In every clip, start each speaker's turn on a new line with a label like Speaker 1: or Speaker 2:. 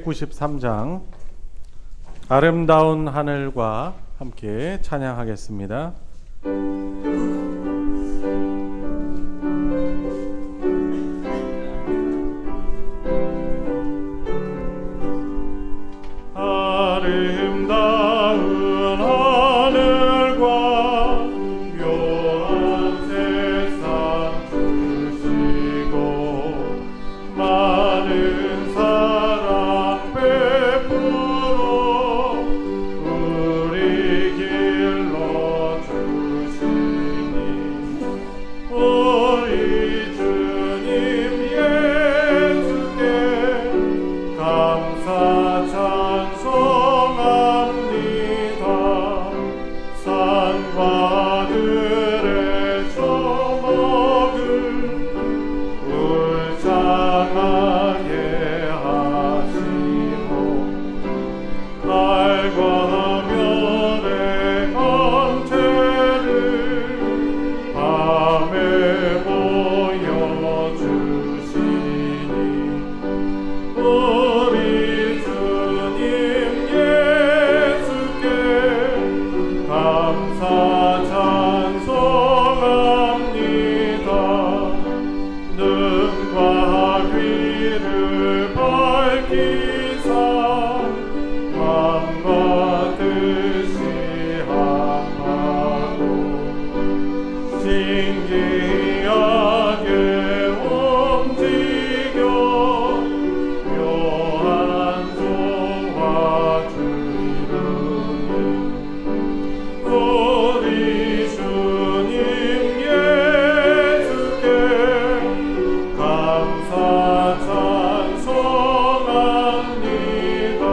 Speaker 1: 293장 아름다운 하늘과 함께 찬양하겠습니다. 아름다운 하늘과 묘한 세상 주시고 많은 사랑 베풀어 우리 길러 주시니 우리 주님 예수께 감사 찬송합니다. 산과 들의 조목을 울창하게 하시고 달과 별의 광채를 밤에 보여주시니 우리 주님 예수께 감사 찬송합니다. 눈과 귀를 밝히사 마음과 뜻이 합하고 신기하게 움직여 묘한 조화 주이르니 우리 주님 예수께 감사 찬송합니다.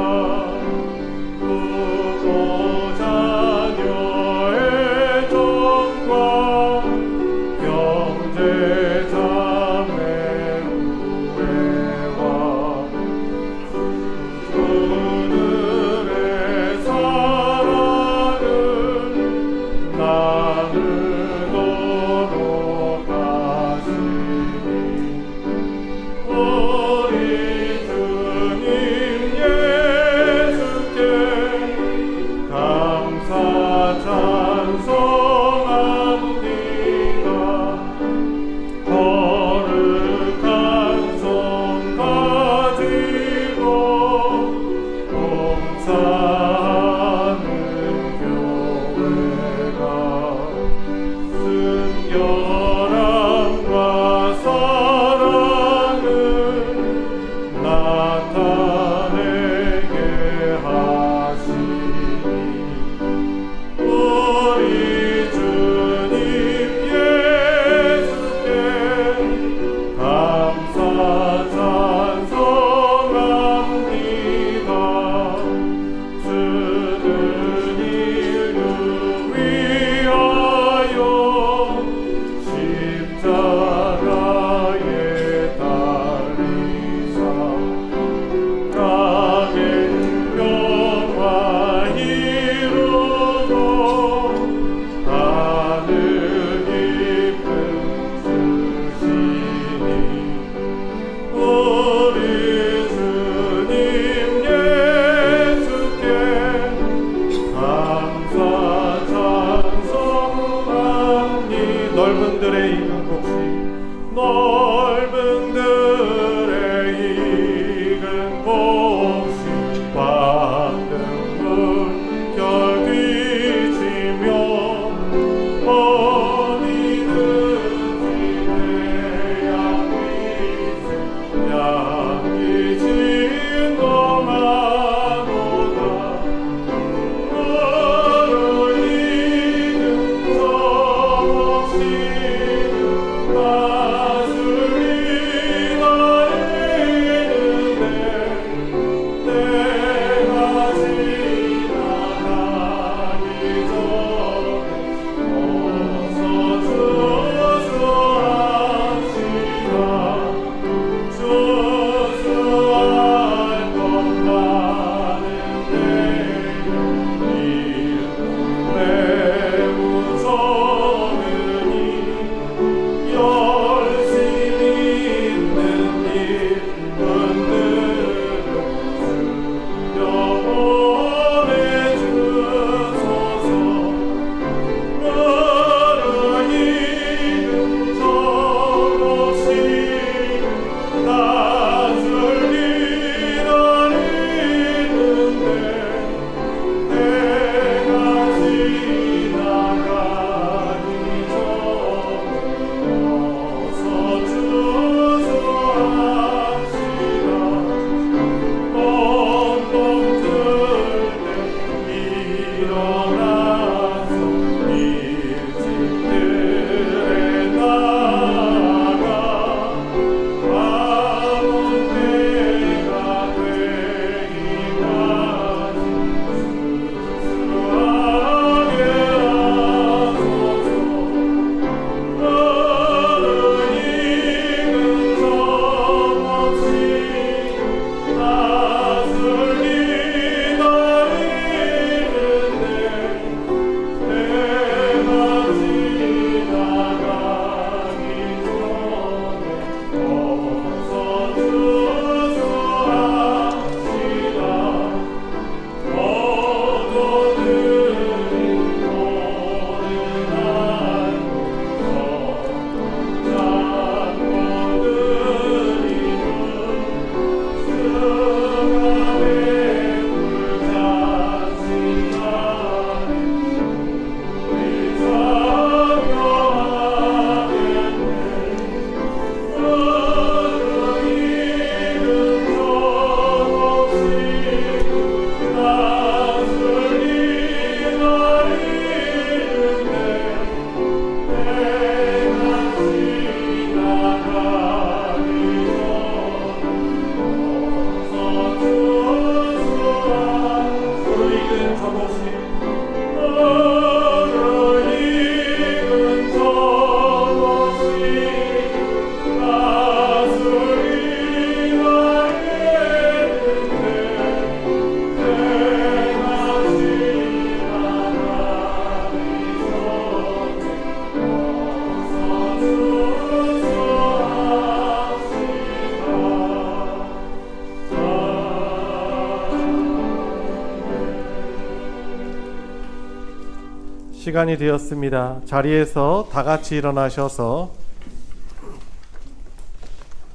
Speaker 2: 시간이 되었습니다. 자리에서 다 같이 일어나셔서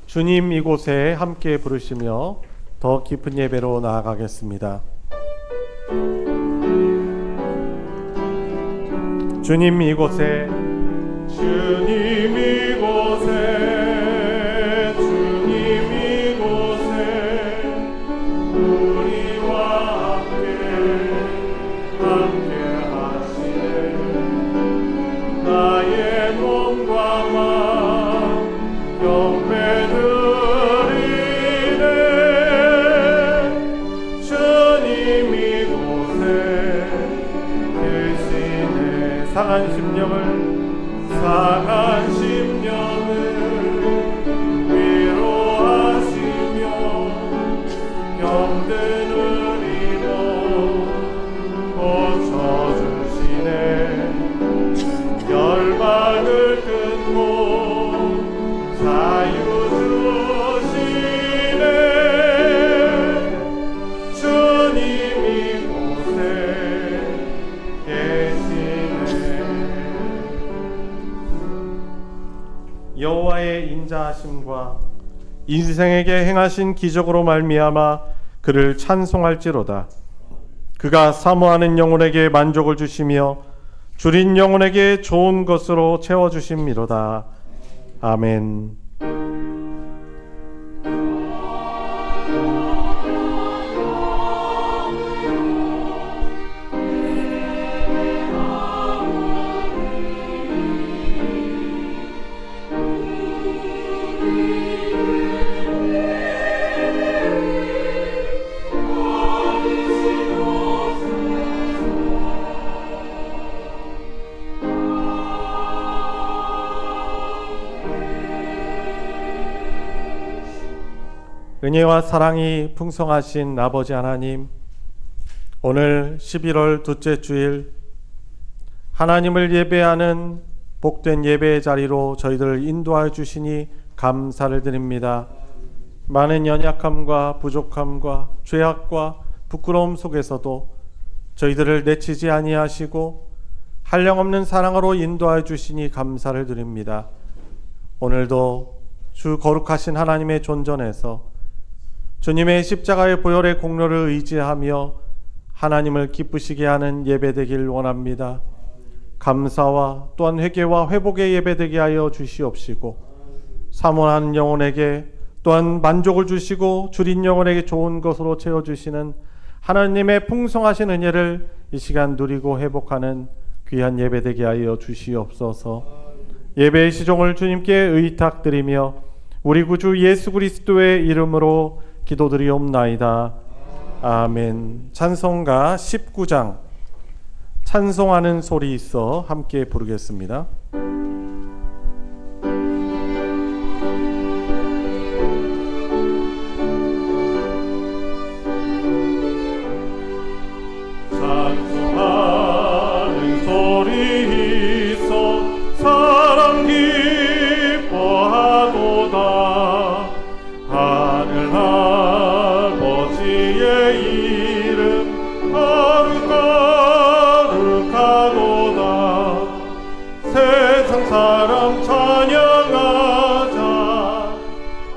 Speaker 2: 주님 이곳에 함께 부르시며 더 깊은 예배로 나아가겠습니다. 주님 이곳에
Speaker 1: 주님 이곳에 주님 이곳에 우리와 함께 하시네. 나의 몸과 마음 경배드리네. 주님 이곳에 계시네.
Speaker 2: 상한 심령을
Speaker 1: 위로하시며 병든 우리로 고쳐주시네. 열방을 끊고 자유 주시네. 주님 이곳에 계시네.
Speaker 2: 여호와의 인자하심과 인생에게 행하신 기적으로 말미암아 그를 찬송할지로다. 그가 사모하는 영혼에게 만족을 주시며 줄인 영혼에게 좋은 것으로 채워주심이로다. 아멘. 은혜와 사랑이 풍성하신 아버지 하나님, 오늘 11월 둘째 주일 하나님을 예배하는 복된 예배의 자리로 저희들을 인도하여 주시니 감사를 드립니다. 많은 연약함과 부족함과 죄악과 부끄러움 속에서도 저희들을 내치지 아니하시고 한량없는 사랑으로 인도하여 주시니 감사를 드립니다. 오늘도 주 거룩하신 하나님의 존전에서 주님의 십자가의 보혈의 공로를 의지하며 하나님을 기쁘시게 하는 예배되길 원합니다. 감사와 또한 회개와 회복의 예배되게 하여 주시옵시고 사모하는 영혼에게 또한 만족을 주시고 줄인 영혼에게 좋은 것으로 채워주시는 하나님의 풍성하신 은혜를 이 시간 누리고 회복하는 귀한 예배되게 하여 주시옵소서. 예배의 시종을 주님께 의탁드리며 우리 구주 예수 그리스도의 이름으로 기도드리옵나이다. 아멘. 찬송가 19장 찬송하는 소리 있어 함께 부르겠습니다.
Speaker 1: 찬송하는 소리 있어 사랑 기뻐하도다. 하늘 아버지의 이름 거룩하도다. 세상 사람 찬양하자.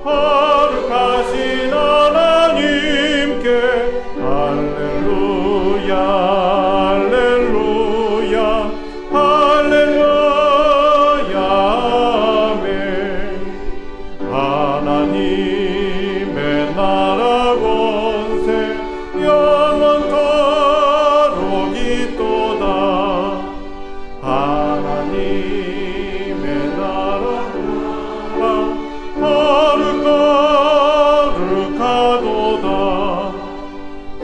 Speaker 1: 거룩하신 하나님께 할렐루야 할렐루야 할렐루야 아멘. 하나님의 나라 권세 영원토록 있도다. 하나님의 나라 거룩하도다.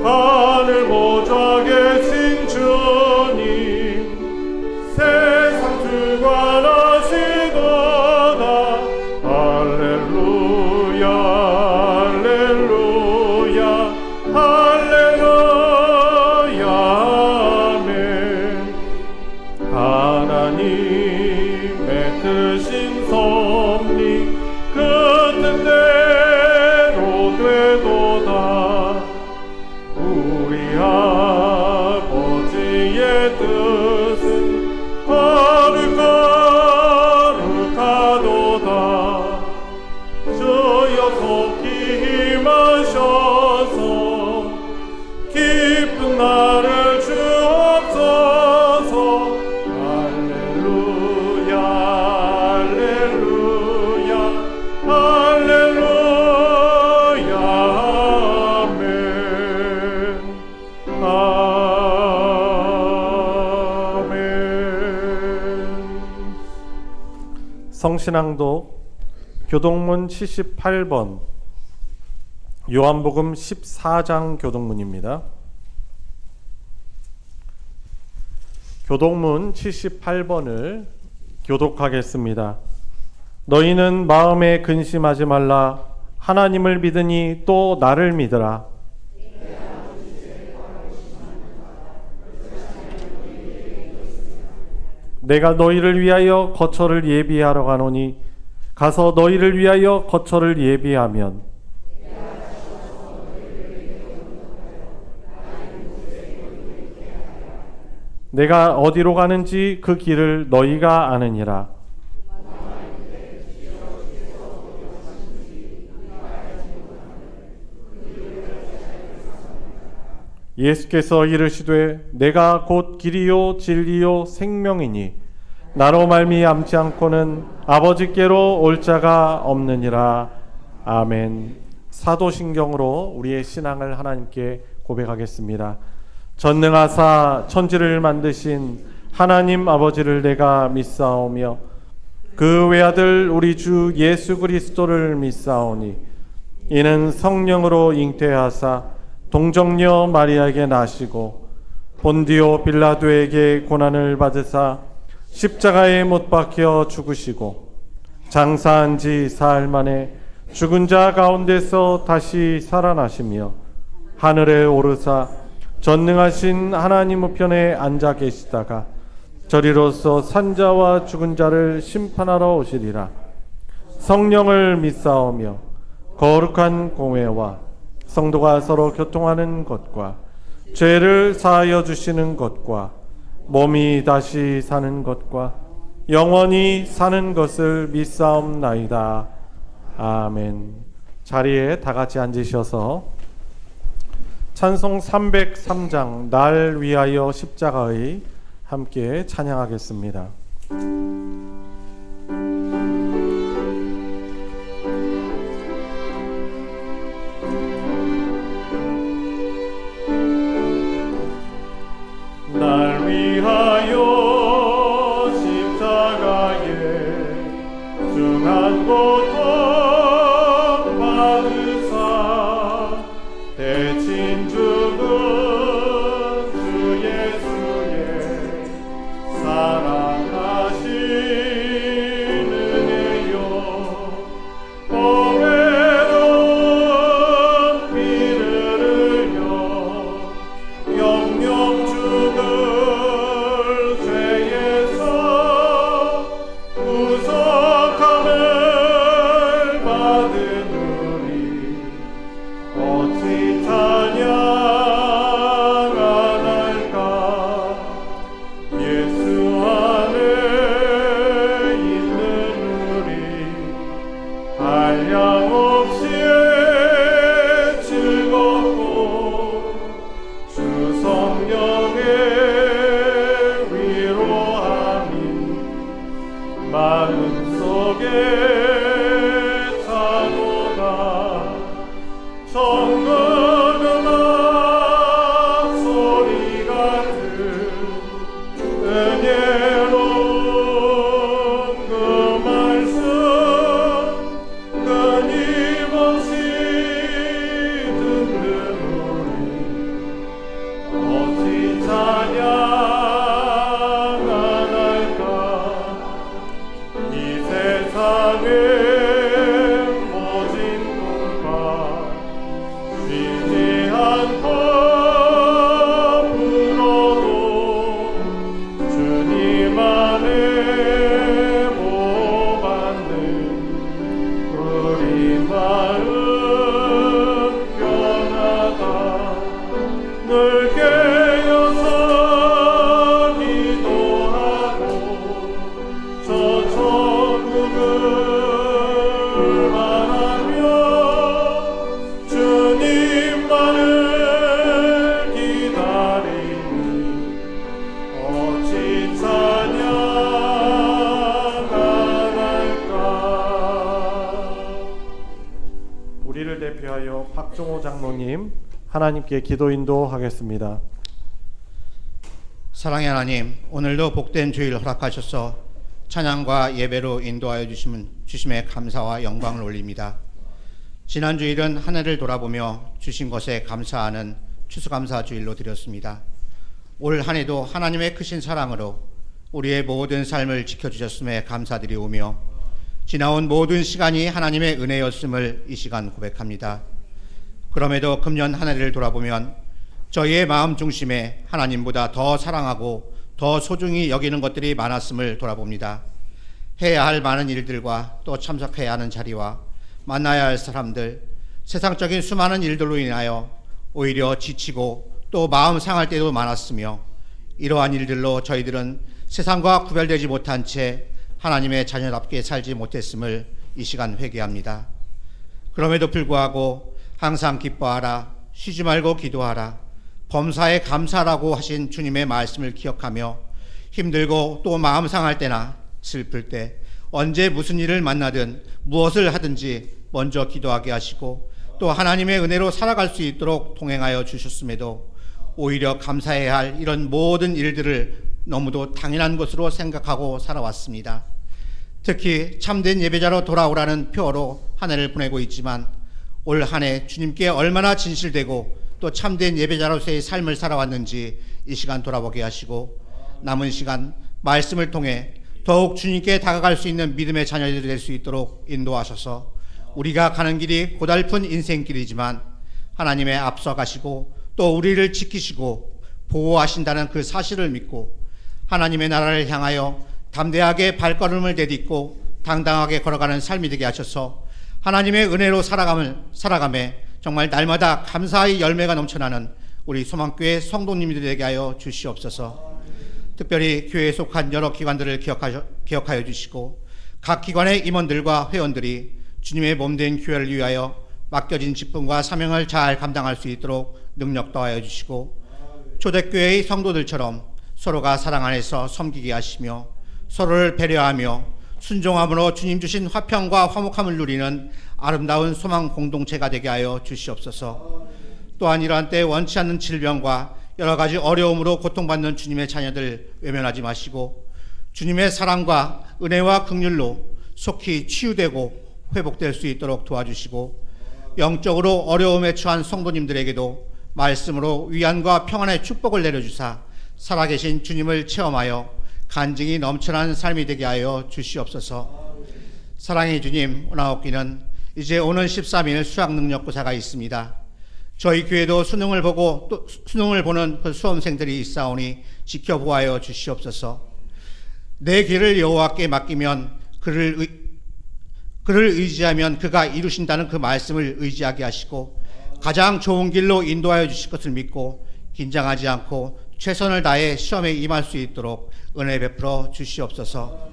Speaker 1: 하늘 보좌 계신
Speaker 2: 성신앙독 교동문 78번 요한복음 14장 교동문입니다. 교동문 78번을 교독하겠습니다. 너희는 마음에 근심하지 말라. 하나님을 믿으니 또 나를 믿으라. 내가 너희를 위하여 거처를 예비하러 가노니 가서 너희를 위하여 거처를 예비하면 내가 어디로 가는지 그 길을 너희가 아느니라. 예수께서 이르시되 내가 곧 길이요 진리요 생명이니 나로 말미암지 않고는 아버지께로 올 자가 없느니라. 아멘. 사도신경으로 우리의 신앙을 하나님께 고백하겠습니다. 전능하사 천지를 만드신 하나님 아버지를 내가 믿사오며 그 외아들 우리 주 예수 그리스도를 믿사오니 이는 성령으로 잉태하사 동정녀 마리아에게 나시고 본디오 빌라도에게 고난을 받으사 십자가에 못 박혀 죽으시고 장사한 지 사흘 만에 죽은 자 가운데서 다시 살아나시며 하늘에 오르사 전능하신 하나님 우편에 앉아 계시다가 저리로서 산자와 죽은 자를 심판하러 오시리라. 성령을 믿사오며 거룩한 공회와 성도가 서로 교통하는 것과 죄를 사하여 주시는 것과 몸이 다시 사는 것과 영원히 사는 것을 믿사옵나이다. 아멘. 자리에 다 같이 앉으셔서 찬송 303장 날 위하여 십자가의 함께 찬양하겠습니다.
Speaker 1: 날 위하여 십자가에 중한 고통 받으사 대신 죽은 주 예수의 사랑하신 은혜요 보배로운 피를 흘려 영영 죽은 죄에서 구속함을 받은 우리 어찌 찬양 안 할까. 예수 안에 있는 우리 한량없이 즐겁고 주 성령의 위로함이 마음속에 차도다. 정금 음악 소리 같은 은혜로운 그 말씀 끊임없이 듣는 우리 어찌 찬양 안 할까. 이 세상의 모진 꿈과 쉬지 않고 불어도 주님 안에 보호받는 우리 마음 변하다. 늘 깨어서 기도하고 저 천국을 바라며 주님만을 기다리니 어찌 찬양 안 할까.
Speaker 2: 우리를 대표하여 박종호 장로님 하나님께 기도 인도하겠습니다.
Speaker 3: 사랑의 하나님, 오늘도 복된 주일 허락하셔서 찬양과 예배로 인도하여 주심에 감사와 영광을 올립니다. 지난 주일은 한 해를 돌아보며 주신 것에 감사하는 추수감사 주일로 드렸습니다. 올 한 해도 하나님의 크신 사랑으로 우리의 모든 삶을 지켜주셨음에 감사드리오며 지나온 모든 시간이 하나님의 은혜였음을 이 시간 고백합니다. 그럼에도 금년 한 해를 돌아보면 저희의 마음 중심에 하나님보다 더 사랑하고 더 소중히 여기는 것들이 많았음을 돌아봅니다. 해야 할 많은 일들과 또 참석해야 하는 자리와 만나야 할 사람들, 세상적인 수많은 일들로 인하여 오히려 지치고 또 마음 상할 때도 많았으며 이러한 일들로 저희들은 세상과 구별되지 못한 채 하나님의 자녀답게 살지 못했음을 이 시간 회개합니다. 그럼에도 불구하고 항상 기뻐하라, 쉬지 말고 기도하라, 범사에 감사라고 하신 주님의 말씀을 기억하며 힘들고 또 마음 상할 때나 슬플 때 언제 무슨 일을 만나든 무엇을 하든지 먼저 기도하게 하시고 또 하나님의 은혜로 살아갈 수 있도록 동행하여 주셨음에도 오히려 감사해야 할 이런 모든 일들을 너무도 당연한 것으로 생각하고 살아왔습니다. 특히 참된 예배자로 돌아오라는 표어로 한 해를 보내고 있지만 올 한 해 주님께 얼마나 진실되고 또 참된 예배자로서의 삶을 살아왔는지 이 시간 돌아보게 하시고 남은 시간 말씀을 통해 더욱 주님께 다가갈 수 있는 믿음의 자녀들이 될 수 있도록 인도하셔서 우리가 가는 길이 고달픈 인생길이지만 하나님의 앞서 가시고 또 우리를 지키시고 보호하신다는 그 사실을 믿고 하나님의 나라를 향하여 담대하게 발걸음을 내딛고 당당하게 걸어가는 삶이 되게 하셔서 하나님의 은혜로 살아감에 정말 날마다 감사의 열매가 넘쳐나는 우리 소망교회 성도님들이 되게 하여 주시옵소서. 특별히 교회에 속한 여러 기관들을 기억하여 주시고 각 기관의 임원들과 회원들이 주님의 몸된 교회를 위하여 맡겨진 직분과 사명을 잘 감당할 수 있도록 능력 더하여 주시고 초대교회의 성도들처럼 서로가 사랑 안에서 섬기게 하시며 서로를 배려하며 순종함으로 주님 주신 화평과 화목함을 누리는 아름다운 소망 공동체가 되게 하여 주시옵소서. 또한 이러한 때 원치 않는 질병과 여러 가지 어려움으로 고통받는 주님의 자녀들 외면하지 마시고 주님의 사랑과 은혜와 긍휼로 속히 치유되고 회복될 수 있도록 도와주시고 영적으로 어려움에 처한 성도님들에게도 말씀으로 위안과 평안의 축복을 내려주사 살아계신 주님을 체험하여 간증이 넘쳐나는 삶이 되게 하여 주시옵소서. 사랑의 주님, 오나옵기는 이제 오는 13일 수학능력고사가 있습니다. 저희 교회도 수능을 보는 그 수험생들이 있사오니 지켜보아여 주시옵소서. 내 길을 여호와께 맡기면 그를 의지하면 그가 이루신다는 그 말씀을 의지하게 하시고 가장 좋은 길로 인도하여 주실 것을 믿고 긴장하지 않고 최선을 다해 시험에 임할 수 있도록 은혜 베풀어 주시옵소서.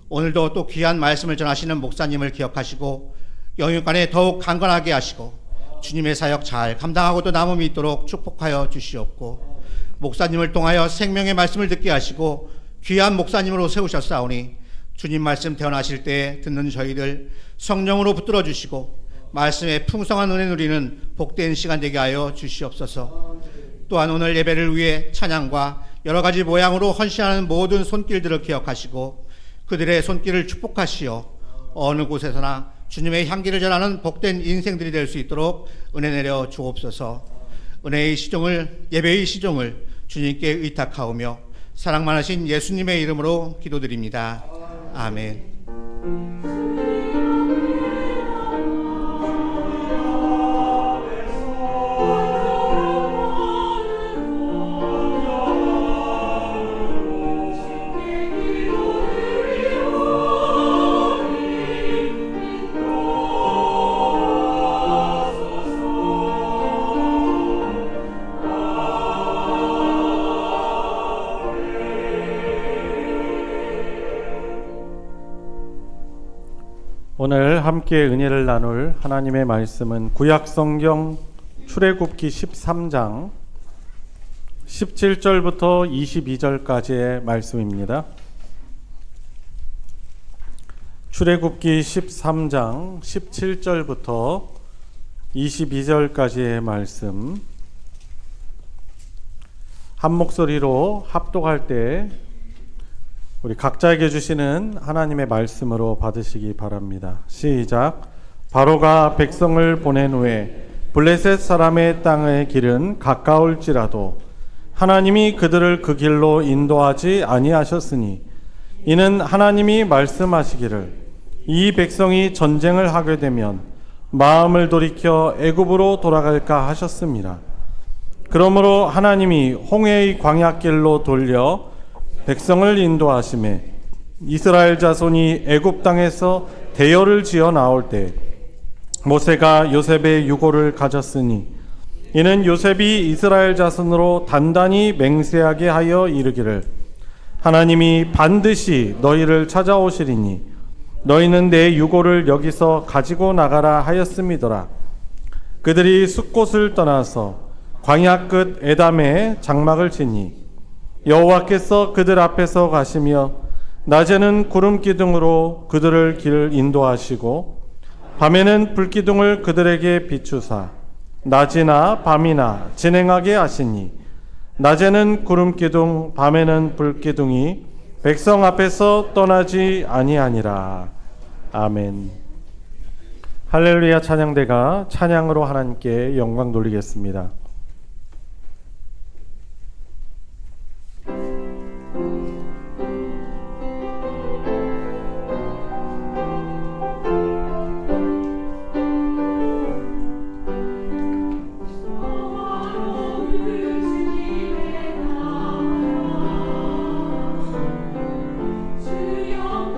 Speaker 3: 오늘도 또 귀한 말씀을 전하시는 목사님을 기억하시고 영육간에 더욱 강건하게 하시고 주님의 사역 잘 감당하고도 남음이 있도록 축복하여 주시옵고 목사님을 통하여 생명의 말씀을 듣게 하시고 귀한 목사님으로 세우셨사오니 주님 말씀 태어나실 때 듣는 저희들 성령으로 붙들어 주시고 말씀의 풍성한 은혜 누리는 복된 시간 되게 하여 주시옵소서. 또한 오늘 예배를 위해 찬양과 여러 가지 모양으로 헌신하는 모든 손길들을 기억하시고 그들의 손길을 축복하시어 어느 곳에서나 주님의 향기를 전하는 복된 인생들이 될 수 있도록 은혜 내려 주옵소서. 은혜의 시종을 예배의 시종을 주님께 의탁하오며 사랑 많으신 예수님의 이름으로 기도드립니다. 아멘.
Speaker 2: 오늘 함께 은혜를 나눌 하나님의 말씀은 구약성경 출애굽기 13장 17절부터 22절까지의 말씀입니다. 출애굽기 13장 17절부터 22절까지의 말씀 한 목소리로 합독할 때 우리 각자에게 주시는 하나님의 말씀으로 받으시기 바랍니다. 시작. 바로가 백성을 보낸 후에 블레셋 사람의 땅의 길은 가까울지라도 하나님이 그들을 그 길로 인도하지 아니하셨으니 이는 하나님이 말씀하시기를 이 백성이 전쟁을 하게 되면 마음을 돌이켜 애굽으로 돌아갈까 하셨습니다. 그러므로 하나님이 홍해의 광야길로 돌려 백성을 인도하심에 이스라엘 자손이 애굽 땅에서 대열을 지어 나올 때 모세가 요셉의 유고를 가졌으니 이는 요셉이 이스라엘 자손으로 단단히 맹세하게 하여 이르기를 하나님이 반드시 너희를 찾아오시리니 너희는 내 유고를 여기서 가지고 나가라 하였음이더라. 그들이 숫곳을 떠나서 광야 끝 에담에 장막을 치니 여호와께서 그들 앞에서 가시며 낮에는 구름 기둥으로 그들을 길 인도하시고 밤에는 불기둥을 그들에게 비추사 낮이나 밤이나 진행하게 하시니 낮에는 구름 기둥 밤에는 불기둥이 백성 앞에서 떠나지 아니하니라. 아멘. 할렐루야 찬양대가 찬양으로 하나님께 영광 돌리겠습니다.
Speaker 4: 주여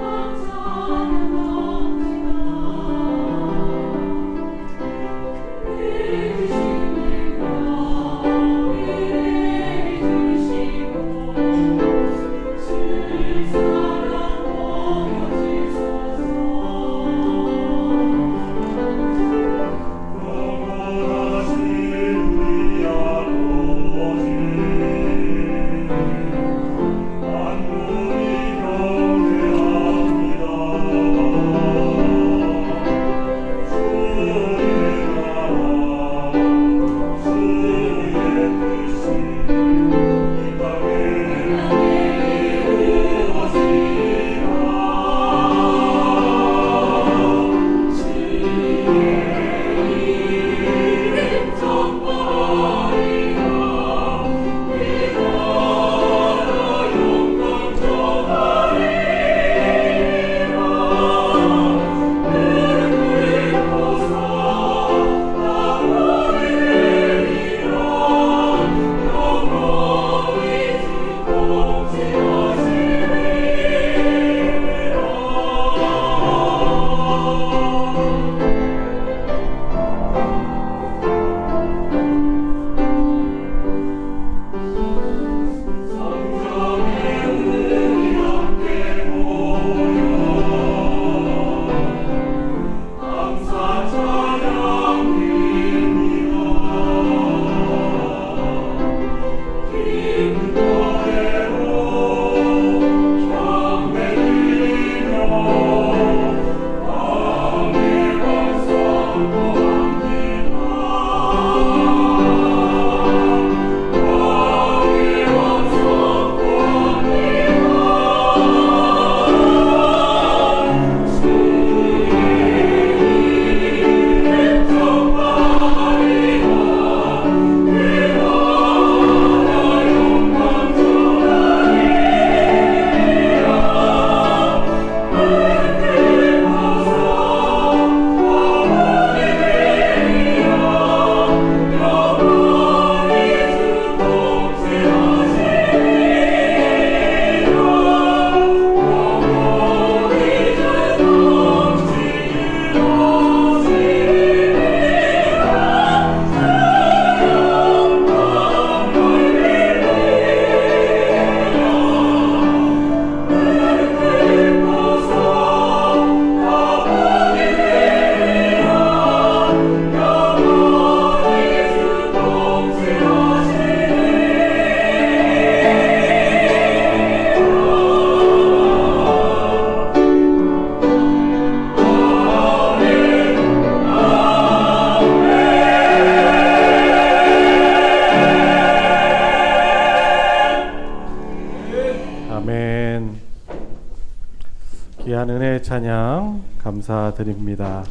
Speaker 2: 귀한 은혜의 찬양 감사드립니다.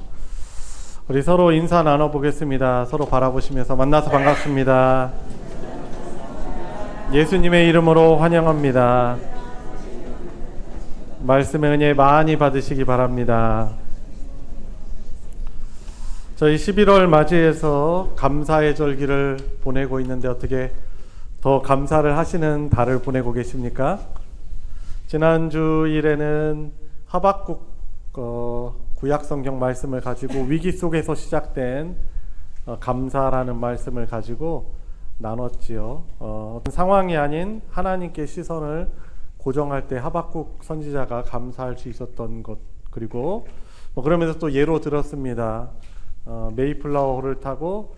Speaker 2: 우리 서로 인사 나눠보겠습니다. 서로 바라보시면서 만나서 반갑습니다. 예수님의 이름으로 환영합니다. 말씀의 은혜 많이 받으시기 바랍니다. 저희 11월 맞이해서 감사의 절기를 보내고 있는데 어떻게 더 감사를 하시는 달을 보내고 계십니까? 지난 주일에는 하박국 구약성경 말씀을 가지고 위기 속에서 시작된 감사라는 말씀을 가지고 나눴지요. 상황이 아닌 하나님께 시선을 고정할 때 하박국 선지자가 감사할 수 있었던 것, 그리고 그러면서 또 예로 들었습니다. 메이플라워호를 타고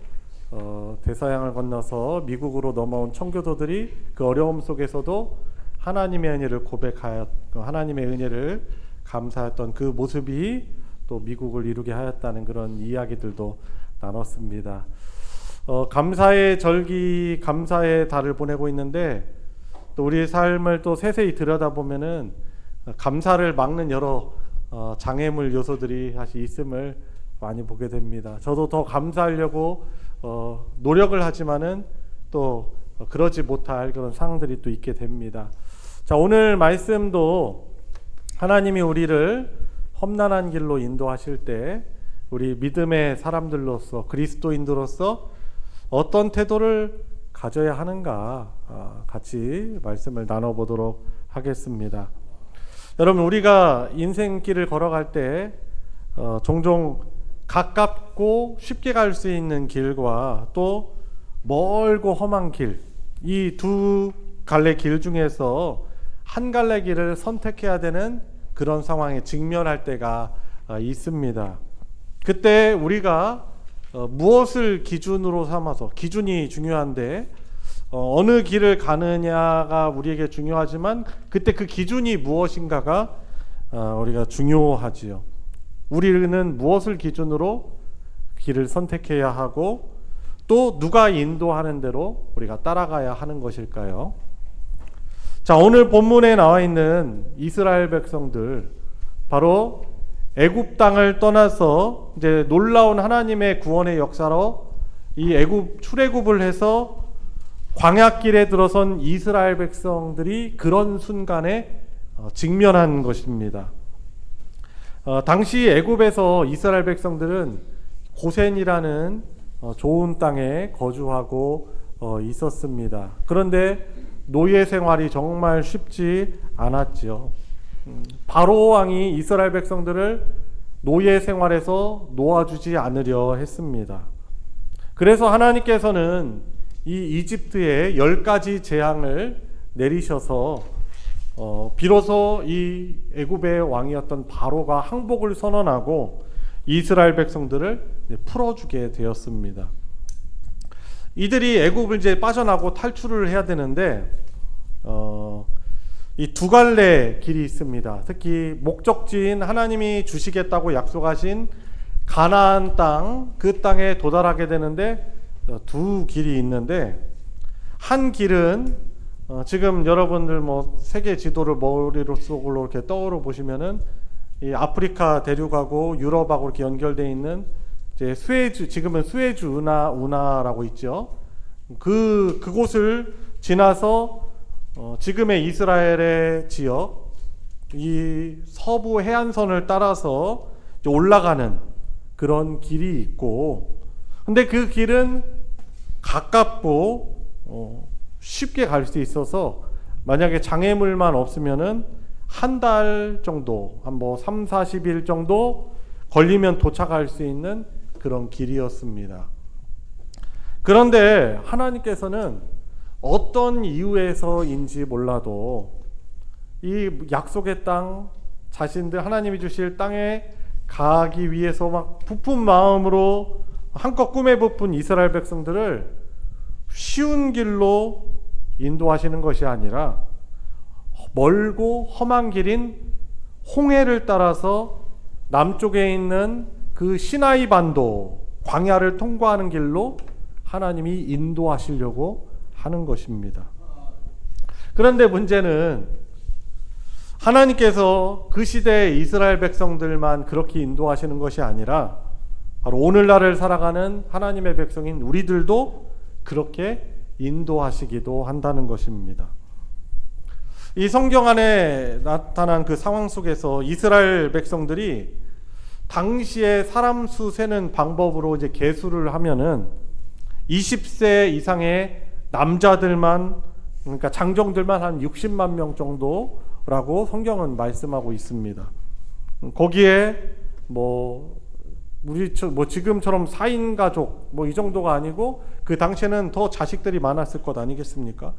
Speaker 2: 대서양을 건너서 미국으로 넘어온 청교도들이 그 어려움 속에서도 하나님의 은혜를 고백하였, 하나님의 은혜를 감사했던 그 모습이 또 미국을 이루게 하였다는 그런 이야기들도 나눴습니다. 감사의 절기, 감사의 달을 보내고 있는데 또 우리의 삶을 또 세세히 들여다보면은 감사를 막는 여러 장애물 요소들이 사실 있음을 많이 보게 됩니다. 저도 더 감사하려고 노력을 하지만은 또 그러지 못할 그런 상황들이 또 있게 됩니다. 자, 오늘 말씀도 하나님이 우리를 험난한 길로 인도하실 때 우리 믿음의 사람들로서, 그리스도인들로서 어떤 태도를 가져야 하는가 같이 말씀을 나눠보도록 하겠습니다. 여러분, 우리가 인생길을 걸어갈 때 종종 가깝고 쉽게 갈 수 있는 길과 또 멀고 험한 길, 이 두 갈래 길 중에서 한 갈래 길을 선택해야 되는 그런 상황에 직면할 때가 있습니다. 그때 우리가 무엇을 기준으로 삼아서, 기준이 중요한데 어느 길을 가느냐가 우리에게 중요하지만 그때 그 기준이 무엇인가가 우리가 중요하지요. 우리는 무엇을 기준으로 길을 선택해야 하고 또 누가 인도하는 대로 우리가 따라가야 하는 것일까요? 자, 오늘 본문에 나와 있는 이스라엘 백성들, 바로 애굽 땅을 떠나서 이제 놀라운 하나님의 구원의 역사로 이 애굽 출애굽을 해서 광야길에 들어선 이스라엘 백성들이 그런 순간에 직면한 것입니다. 당시 애굽에서 이스라엘 백성들은 고센이라는 좋은 땅에 거주하고 있었습니다. 그런데 노예 생활이 정말 쉽지 않았지요. 바로 왕이 이스라엘 백성들을 노예 생활에서 놓아주지 않으려 했습니다. 그래서 하나님께서는 이 이집트에 10가지 재앙을 내리셔서 비로소 이 애굽의 왕이었던 바로가 항복을 선언하고 이스라엘 백성들을 풀어주게 되었습니다. 이들이 애굽을 이제 빠져나고 탈출을 해야 되는데 이 두 갈래 길이 있습니다. 특히 목적지인 하나님이 주시겠다고 약속하신 가나안 땅, 그 땅에 도달하게 되는데 두 길이 있는데, 한 길은 지금 여러분들 세계 지도를 머릿속으로 이렇게 떠오르 보시면은 이 아프리카 대륙하고 유럽하고 이렇게 연결되어 있는 이제 수에즈, 지금은 수에즈 운하라고 있죠. 그곳을 지나서 지금의 이스라엘의 지역, 이 서부 해안선을 따라서 올라가는 그런 길이 있고, 근데 그 길은 가깝고 쉽게 갈 수 있어서 만약에 장애물만 없으면은 한 달 정도, 한 3, 40일 정도 걸리면 도착할 수 있는 그런 길이었습니다. 그런데 하나님께서는 어떤 이유에서인지 몰라도 이 약속의 땅, 자신들 하나님이 주실 땅에 가기 위해서 막 부푼 마음으로 한껏 꿈에 부푼 이스라엘 백성들을 쉬운 길로 인도하시는 것이 아니라 멀고 험한 길인 홍해를 따라서 남쪽에 있는 그 시나이 반도, 광야를 통과하는 길로 하나님이 인도하시려고 하는 것입니다. 그런데 문제는 하나님께서 그 시대의 이스라엘 백성들만 그렇게 인도하시는 것이 아니라 바로 오늘날을 살아가는 하나님의 백성인 우리들도 그렇게 인도하시기도 한다는 것입니다. 이 성경 안에 나타난 그 상황 속에서 이스라엘 백성들이 당시에 사람 수 세는 방법으로 이제 계수를 하면은 20세 이상의 남자들만, 그러니까 장정들만 한 60만 명 정도라고 성경은 말씀하고 있습니다. 거기에 우리 지금처럼 4인 가족 이 정도가 아니고 그 당시에는 더 자식들이 많았을 것 아니겠습니까?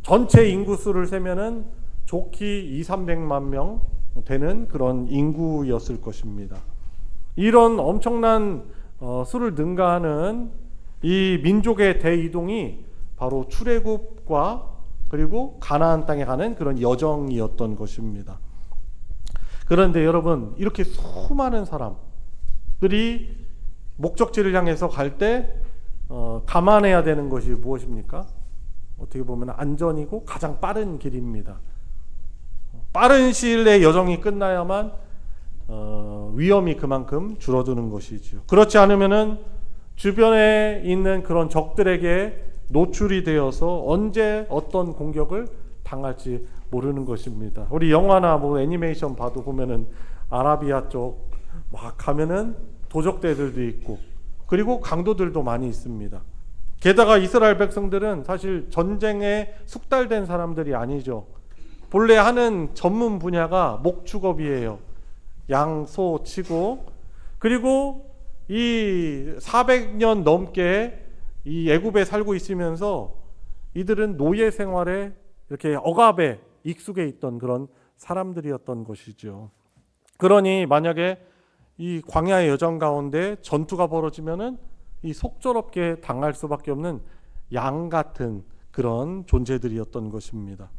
Speaker 2: 전체 인구수를 세면은 좋기 200~300만 명 되는 그런 인구였을 것입니다. 이런 엄청난 수를 능가하는 이 민족의 대이동이 바로 출애굽과 그리고 가나안 땅에 가는 그런 여정이었던 것입니다. 그런데 여러분, 이렇게 수많은 사람들이 목적지를 향해서 갈 때 감안해야 되는 것이 무엇입니까? 어떻게 보면 안전이고 가장 빠른 길입니다. 빠른 시일 내에 여정이 끝나야만 위험이 그만큼 줄어드는 것이죠. 그렇지 않으면은 주변에 있는 그런 적들에게 노출이 되어서 언제 어떤 공격을 당할지 모르는 것입니다. 우리 영화나 애니메이션 봐도 보면은 아라비아 쪽 막 가면은 도적대들도 있고 그리고 강도들도 많이 있습니다. 게다가 이스라엘 백성들은 사실 전쟁에 숙달된 사람들이 아니죠. 본래 하는 전문 분야가 목축업이에요. 양, 소 치고, 그리고 이 400년 넘게 이 애굽에 살고 있으면서 이들은 노예 생활에 이렇게 억압에 익숙해 있던 그런 사람들이었던 것이죠. 그러니 만약에 이 광야의 여정 가운데 전투가 벌어지면은 이 속절없게 당할 수밖에 없는 양 같은 그런 존재들이었던 것입니다.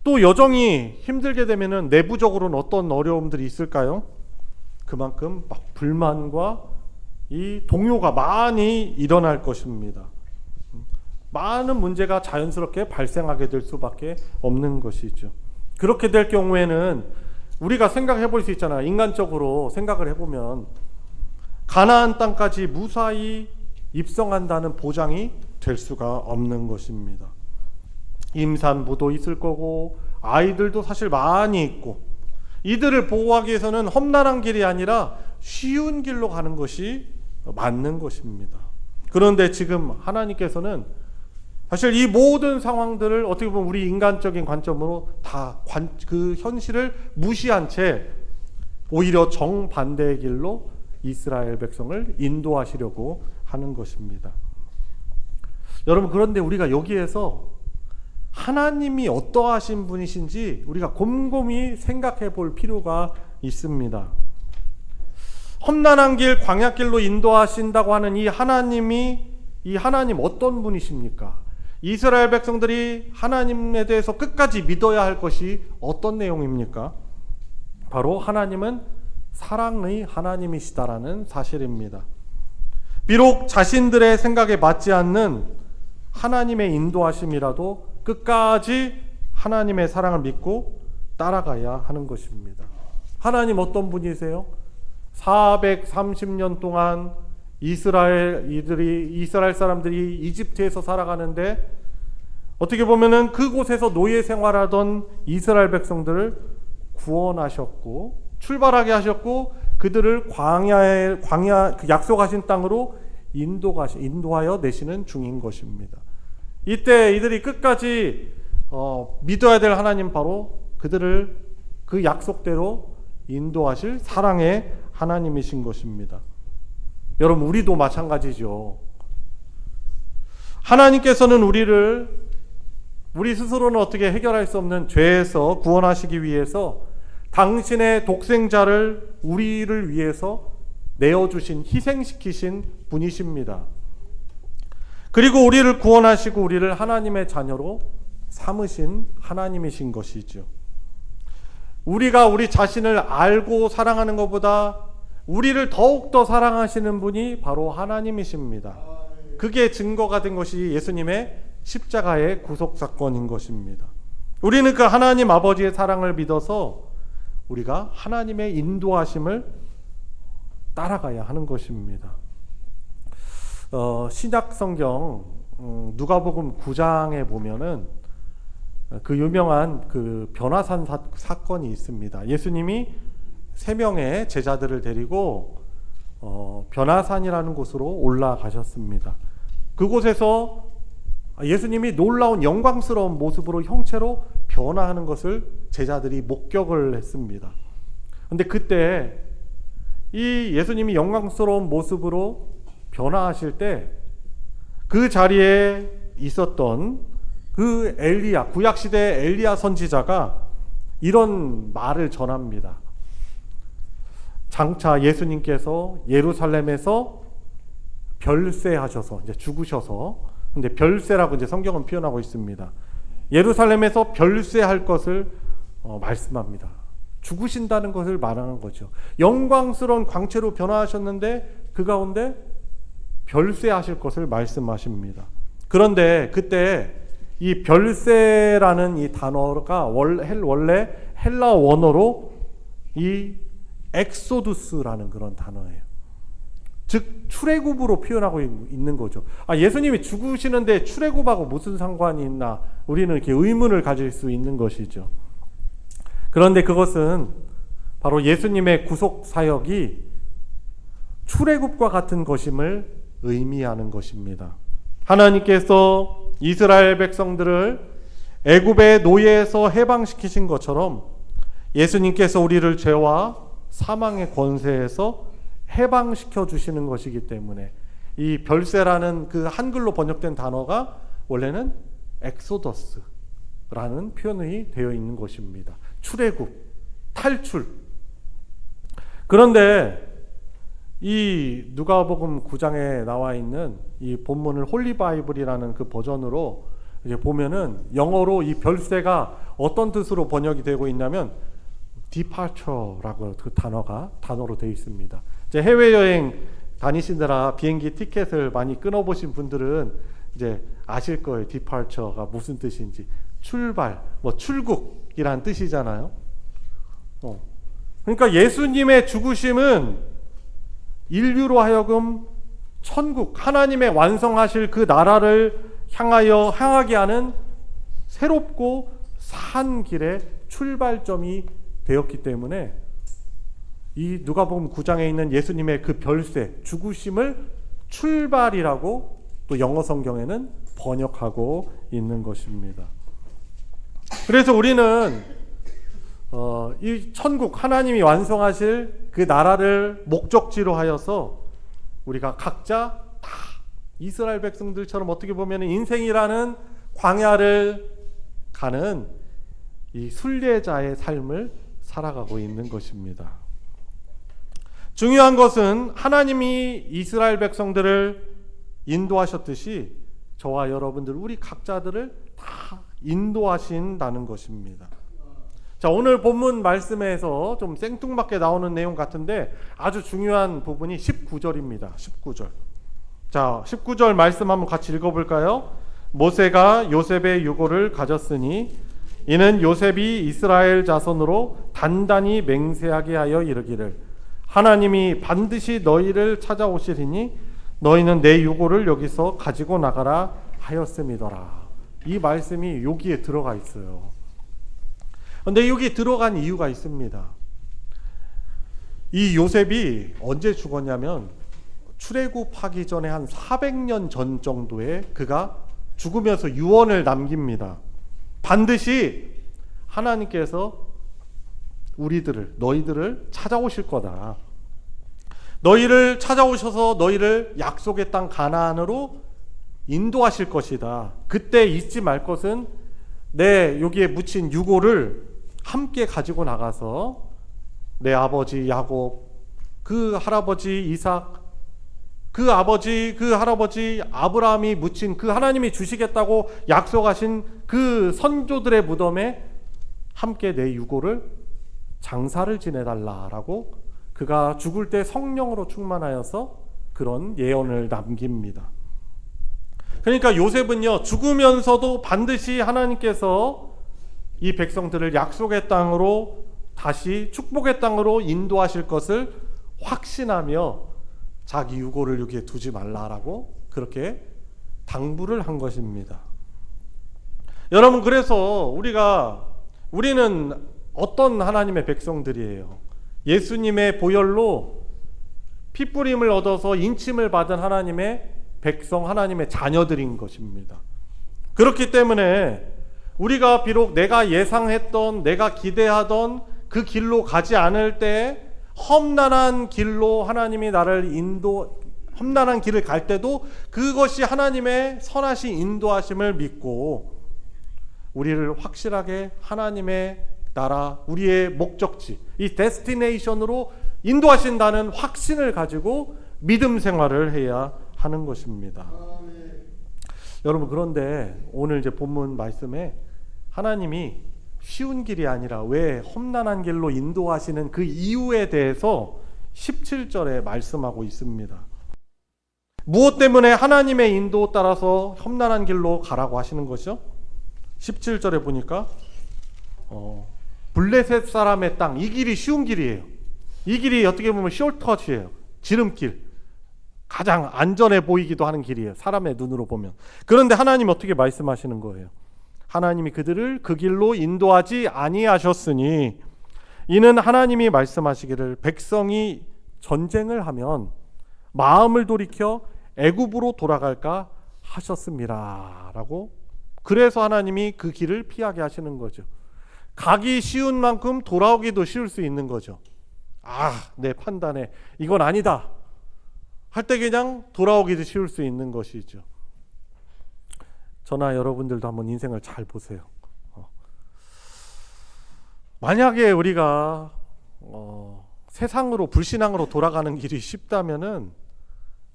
Speaker 2: 또 여정이 힘들게 되면은 내부적으로는 어떤 어려움들이 있을까요? 그만큼 막 불만과 이 동요가 많이 일어날 것입니다. 많은 문제가 자연스럽게 발생하게 될 수밖에 없는 것이죠. 그렇게 될 경우에는 우리가 생각해 볼 수 있잖아요. 인간적으로 생각을 해보면 가나안 땅까지 무사히 입성한다는 보장이 될 수가 없는 것입니다. 임산부도 있을 거고 아이들도 사실 많이 있고 이들을 보호하기 위해서는 험난한 길이 아니라 쉬운 길로 가는 것이 맞는 것입니다. 그런데 지금 하나님께서는 사실 이 모든 상황들을 어떻게 보면 우리 인간적인 관점으로 다 그 현실을 무시한 채 오히려 정반대의 길로 이스라엘 백성을 인도하시려고 하는 것입니다. 여러분, 그런데 우리가 여기에서 하나님이 어떠하신 분이신지 우리가 곰곰이 생각해 볼 필요가 있습니다. 험난한 길, 광야길로 인도하신다고 하는 이 하나님 어떤 분이십니까? 이스라엘 백성들이 하나님에 대해서 끝까지 믿어야 할 것이 어떤 내용입니까? 바로 하나님은 사랑의 하나님이시다라는 사실입니다. 비록 자신들의 생각에 맞지 않는 하나님의 인도하심이라도 끝까지 하나님의 사랑을 믿고 따라가야 하는 것입니다. 하나님 어떤 분이세요? 430년 동안 이스라엘 사람들이 이집트에서 살아가는데 어떻게 보면은 그곳에서 노예 생활하던 이스라엘 백성들을 구원하셨고 출발하게 하셨고 그들을 광야 그 약속하신 땅으로 인도하여 내시는 중인 것입니다. 이때 이들이 끝까지 믿어야 될 하나님, 바로 그들을 그 약속대로 인도하실 사랑의 하나님이신 것입니다. 여러분, 우리도 마찬가지죠. 하나님께서는 우리 스스로는 어떻게 해결할 수 없는 죄에서 구원하시기 위해서 당신의 독생자를 우리를 위해서 내어주신, 희생시키신 분이십니다. 그리고 우리를 구원하시고 우리를 하나님의 자녀로 삼으신 하나님이신 것이죠. 우리가 우리 자신을 알고 사랑하는 것보다 우리를 더욱더 사랑하시는 분이 바로 하나님이십니다. 그게 증거가 된 것이 예수님의 십자가의 구속사건인 것입니다. 우리는 그 하나님 아버지의 사랑을 믿어서 우리가 하나님의 인도하심을 따라가야 하는 것입니다. 신약 성경 누가복음 9장에 보면은 그 유명한 그 변화산 사건이 있습니다. 예수님이 3명의 제자들을 데리고 변화산이라는 곳으로 올라가셨습니다. 그곳에서 예수님이 놀라운 영광스러운 모습으로 형체로 변화하는 것을 제자들이 목격을 했습니다. 그런데 그때 이 예수님이 영광스러운 모습으로 변화하실 때 그 자리에 있었던 그 엘리야, 구약시대 엘리야 선지자가 이런 말을 전합니다. 장차 예수님께서 예루살렘에서 별세하셔서 이제 죽으셔서, 근데 별세라고 이제 성경은 표현하고 있습니다. 예루살렘에서 별세할 것을 말씀합니다. 죽으신다는 것을 말하는 거죠. 영광스러운 광채로 변화하셨는데 그 가운데 별세하실 것을 말씀하십니다. 그런데 그때 이 별세라는 이 단어가 원래 헬라 원어로 이 엑소두스라는 그런 단어예요. 즉 출애굽으로 표현하고 있는 거죠. 예수님이 죽으시는데 출애굽하고 무슨 상관이 있나, 우리는 이렇게 의문을 가질 수 있는 것이죠. 그런데 그것은 바로 예수님의 구속 사역이 출애굽과 같은 것임을 의미하는 것입니다. 하나님께서 이스라엘 백성들을 애굽의 노예에서 해방시키신 것처럼 예수님께서 우리를 죄와 사망의 권세에서 해방시켜 주시는 것이기 때문에 이 별세라는 그 한글로 번역된 단어가 원래는 엑소더스라는 표현이 되어 있는 것입니다. 출애굽, 탈출. 그런데 이 누가복음 9장에 나와 있는 이 본문을 홀리 바이블이라는 그 버전으로 이제 보면은 영어로 이 별세가 어떤 뜻으로 번역이 되고 있냐면 departure라고 그 단어로 되어 있습니다. 이제 해외여행 다니시느라 비행기 티켓을 많이 끊어보신 분들은 이제 아실 거예요. departure가 무슨 뜻인지. 출발, 출국이란 뜻이잖아요. 그러니까 예수님의 죽으심은 인류로 하여금 천국, 하나님의 완성하실 그 나라를 향하게 하는 새롭고 산 길의 출발점이 되었기 때문에 이 누가복음 9장에 있는 예수님의 그 별세, 죽으심을 출발이라고 또 영어 성경에는 번역하고 있는 것입니다. 그래서 우리는 이 천국, 하나님이 완성하실 그 나라를 목적지로 하여서 우리가 각자 다 이스라엘 백성들처럼 어떻게 보면 인생이라는 광야를 가는 이 순례자의 삶을 살아가고 있는 것입니다. 중요한 것은 하나님이 이스라엘 백성들을 인도하셨듯이 저와 여러분들, 우리 각자들을 다 인도하신다는 것입니다. 자, 오늘 본문 말씀에서 좀 생뚱맞게 나오는 내용 같은데 아주 중요한 부분이 19절입니다. 19절. 자, 19절 말씀 한번 같이 읽어볼까요? 모세가 요셉의 유고를 가졌으니 이는 요셉이 이스라엘 자손으로 단단히 맹세하게 하여 이르기를 하나님이 반드시 너희를 찾아오시리니 너희는 내 유고를 여기서 가지고 나가라 하였음이더라. 이 말씀이 여기에 들어가 있어요. 그런데 여기 들어간 이유가 있습니다. 이 요셉이 언제 죽었냐면 출애굽하기 전에 한 400년 전 정도에 그가 죽으면서 유언을 남깁니다. 반드시 하나님께서 너희들을 찾아오실 거다. 너희를 찾아오셔서 너희를 약속의 땅 가나안으로 인도하실 것이다. 그때 잊지 말 것은 내 여기에 묻힌 유고를 함께 가지고 나가서 내 아버지 야곱, 그 할아버지 이삭, 그 아버지 그 할아버지 아브라함이 묻힌 그 하나님이 주시겠다고 약속하신 그 선조들의 무덤에 함께 내 유고를 장사를 지내달라라고 그가 죽을 때 성령으로 충만하여서 그런 예언을 남깁니다. 그러니까 요셉은요, 죽으면서도 반드시 하나님께서 이 백성들을 약속의 땅으로 다시 축복의 땅으로 인도하실 것을 확신하며 자기 유고를 여기에 두지 말라라고 그렇게 당부를 한 것입니다. 여러분, 그래서 우리는 어떤 하나님의 백성들이에요? 예수님의 보혈로 피뿌림을 얻어서 인침을 받은 하나님의 백성, 하나님의 자녀들인 것입니다. 그렇기 때문에 우리가 비록 내가 예상했던, 내가 기대하던 그 길로 가지 않을 때 험난한 길로 하나님이 나를 험난한 길을 갈 때도 그것이 하나님의 선하신 인도하심을 믿고 우리를 확실하게 하나님의 나라, 우리의 목적지, 이 데스티네이션으로 인도하신다는 확신을 가지고 믿음 생활을 해야 하는 것입니다. 여러분, 그런데 오늘 이제 본문 말씀에 하나님이 쉬운 길이 아니라 왜 험난한 길로 인도하시는 그 이유에 대해서 17절에 말씀하고 있습니다. 무엇 때문에 하나님의 인도 따라서 험난한 길로 가라고 하시는 것이죠? 17절에 보니까 블레셋 사람의 땅, 이 길이 쉬운 길이에요. 이 길이 어떻게 보면 숄터치예요. 지름길, 가장 안전해 보이기도 하는 길이에요, 사람의 눈으로 보면. 그런데 하나님 어떻게 말씀하시는 거예요? 하나님이 그들을 그 길로 인도하지 아니하셨으니 이는 하나님이 말씀하시기를 백성이 전쟁을 하면 마음을 돌이켜 애굽으로 돌아갈까 하셨습니다 라고. 그래서 하나님이 그 길을 피하게 하시는 거죠. 가기 쉬운 만큼 돌아오기도 쉬울 수 있는 거죠. 내 판단에 이건 아니다 할 때 그냥 돌아오기도 쉬울 수 있는 것이죠. 저나 여러분들도 한번 인생을 잘 보세요. 만약에 우리가 세상으로, 불신앙으로 돌아가는 길이 쉽다면은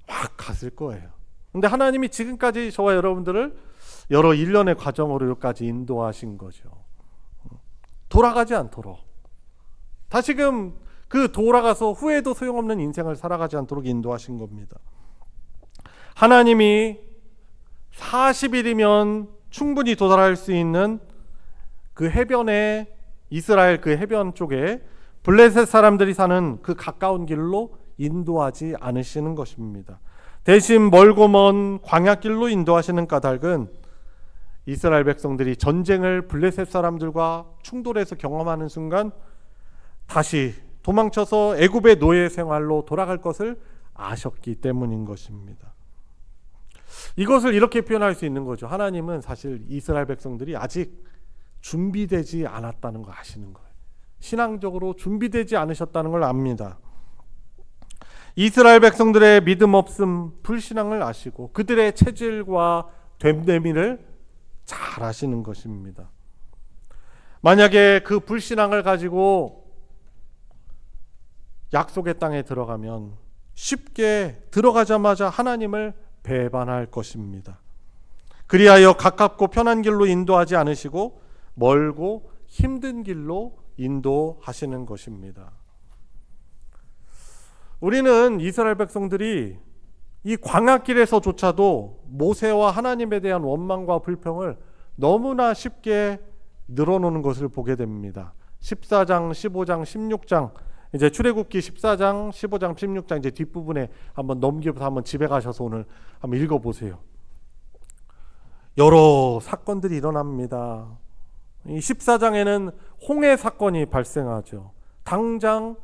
Speaker 2: 막 갔을 거예요. 근데 하나님이 지금까지 저와 여러분들을 여러 일련의 과정으로 여기까지 인도하신 거죠. 돌아가지 않도록, 다시금 그 돌아가서 후회도 소용없는 인생을 살아가지 않도록 인도하신 겁니다. 하나님이 40일이면 충분히 도달할 수 있는 그 해변에, 이스라엘 그 해변 쪽에 블레셋 사람들이 사는 그 가까운 길로 인도하지 않으시는 것입니다. 대신 멀고 먼 광야길로 인도하시는 까닭은 이스라엘 백성들이 전쟁을 블레셋 사람들과 충돌해서 경험하는 순간 다시 도망쳐서 애굽의 노예 생활로 돌아갈 것을 아셨기 때문인 것입니다. 이것을 이렇게 표현할 수 있는 거죠. 하나님은 사실 이스라엘 백성들이 아직 준비되지 않았다는 걸 아시는 거예요. 신앙적으로 준비되지 않으셨다는 걸 압니다. 이스라엘 백성들의 믿음 없음, 불신앙을 아시고 그들의 체질과 됨됨이를 잘 아시는 것입니다. 만약에 그 불신앙을 가지고 약속의 땅에 들어가면 쉽게 들어가자마자 하나님을 배반할 것입니다. 그리하여 가깝고 편한 길로 인도하지 않으시고 멀고 힘든 길로 인도하시는 것입니다. 우리는 이스라엘 백성들이 이 광야길에서조차도 모세와 하나님에 대한 원망과 불평을 너무나 쉽게 늘어놓는 것을 보게 됩니다. 14장, 15장, 16장, 이제 출애굽기 14장, 15장, 16장 이제 뒷부분에 한번 넘겨서 한번 집에 가셔서 오늘 한번 읽어보세요. 여러 사건들이 일어납니다. 이 14장에는 홍해 사건이 발생하죠. 당장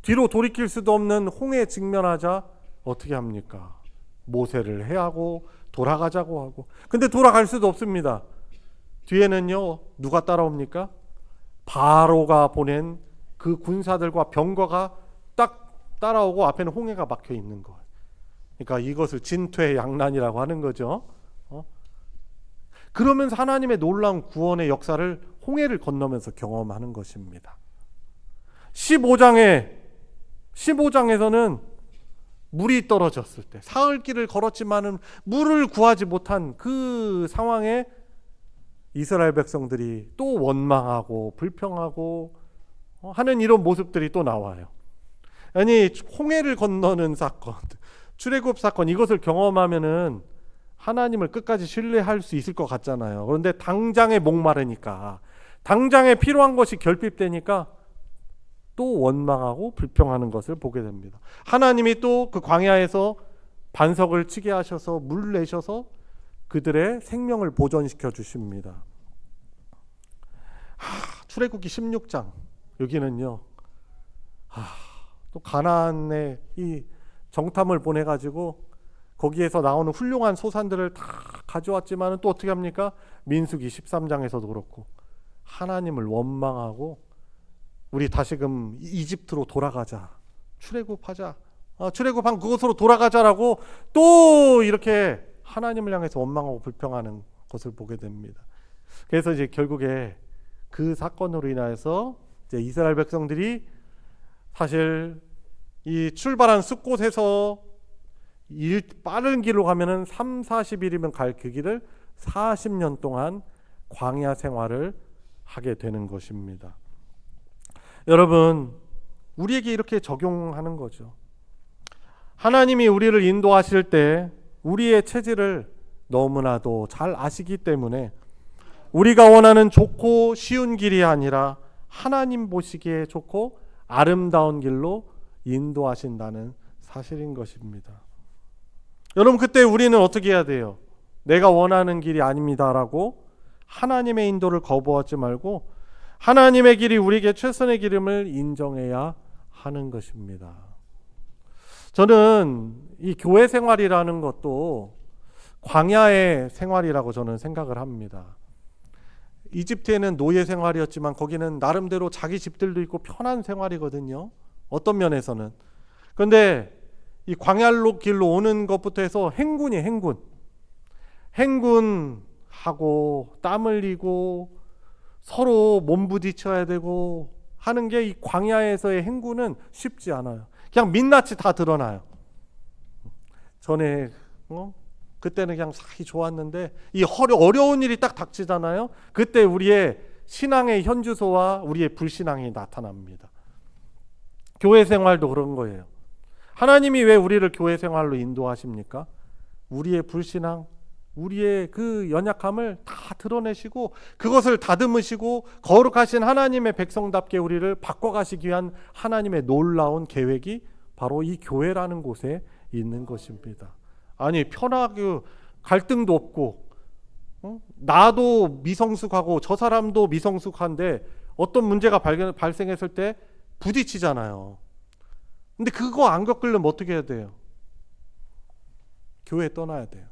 Speaker 2: 뒤로 돌이킬 수도 없는 홍해에 직면하자 어떻게 합니까? 모세를 해하고 돌아가자고 하고. 근데 돌아갈 수도 없습니다. 뒤에는요, 누가 따라옵니까? 바로가 보낸 그 군사들과 병거가 딱 따라오고 앞에는 홍해가 막혀 있는 거예요. 그러니까 이것을 진퇴양난이라고 하는 거죠. 그러면서 하나님의 놀라운 구원의 역사를 홍해를 건너면서 경험하는 것입니다. 15장에서는 물이 떨어졌을 때, 사흘길을 걸었지만은 물을 구하지 못한 그 상황에 이스라엘 백성들이 또 원망하고 불평하고 하는 이런 모습들이 또 나와요. 아니, 홍해를 건너는 사건, 출애굽 사건, 이것을 경험하면은 하나님을 끝까지 신뢰할 수 있을 것 같잖아요. 그런데 당장에 목마르니까, 당장에 필요한 것이 결핍되니까 또 원망하고 불평하는 것을 보게 됩니다. 하나님이 또 그 광야에서 반석을 치게 하셔서 물 내셔서 그들의 생명을 보존시켜 주십니다. 출애굽기 16장 여기는요. 또 가나안에 이 정탐을 보내가지고 거기에서 나오는 훌륭한 소산들을 다 가져왔지만 또 어떻게 합니까? 민수기 13장에서도 그렇고 하나님을 원망하고 우리 다시금 이집트로 돌아가자, 출애굽하자, 출애굽한 그곳으로 돌아가자라고 또 이렇게 하나님을 향해서 원망하고 불평하는 것을 보게 됩니다. 그래서 이제 결국에 그 사건으로 인하여서 이제 이스라엘 백성들이 사실 이 출발한 숫곳에서 빠른 길로 가면은 3-40일이면 갈 그 길을 40년 동안 광야 생활을 하게 되는 것입니다. 여러분, 우리에게 이렇게 적용하는 거죠. 하나님이 우리를 인도하실 때 우리의 체질을 너무나도 잘 아시기 때문에 우리가 원하는 좋고 쉬운 길이 아니라 하나님 보시기에 좋고 아름다운 길로 인도하신다는 사실인 것입니다. 여러분, 그때 우리는 어떻게 해야 돼요? 내가 원하는 길이 아닙니다라고 하나님의 인도를 거부하지 말고 하나님의 길이 우리에게 최선의 길임을 인정해야 하는 것입니다. 저는 이 교회 생활이라는 것도 광야의 생활이라고 저는 생각을 합니다. 이집트에는 노예 생활이었지만 거기는 나름대로 자기 집들도 있고 편한 생활이거든요. 어떤 면에서는. 그런데 이 광야로 길로 오는 것부터 해서 행군이 행군하고 땀 흘리고 서로 몸 부딪혀야 되고 하는 게 이 광야에서의 행군은 쉽지 않아요. 그냥 민낯이 다 드러나요. 전에 그때는 그냥 사이 좋았는데 이 어려운 일이 딱 닥치잖아요. 그때 우리의 신앙의 현주소와 우리의 불신앙이 나타납니다. 교회 생활도 그런 거예요. 하나님이 왜 우리를 교회 생활로 인도하십니까? 우리의 불신앙, 우리의 그 연약함을 다 드러내시고 그것을 다듬으시고 거룩하신 하나님의 백성답게 우리를 바꿔가시기 위한 하나님의 놀라운 계획이 바로 이 교회라는 곳에 있는 것입니다. 아니, 편하게 갈등도 없고 나도 미성숙하고 저 사람도 미성숙한데 어떤 문제가 발생했을 때 부딪히잖아요. 근데 그거 안 겪으려면 어떻게 해야 돼요? 교회 떠나야 돼요.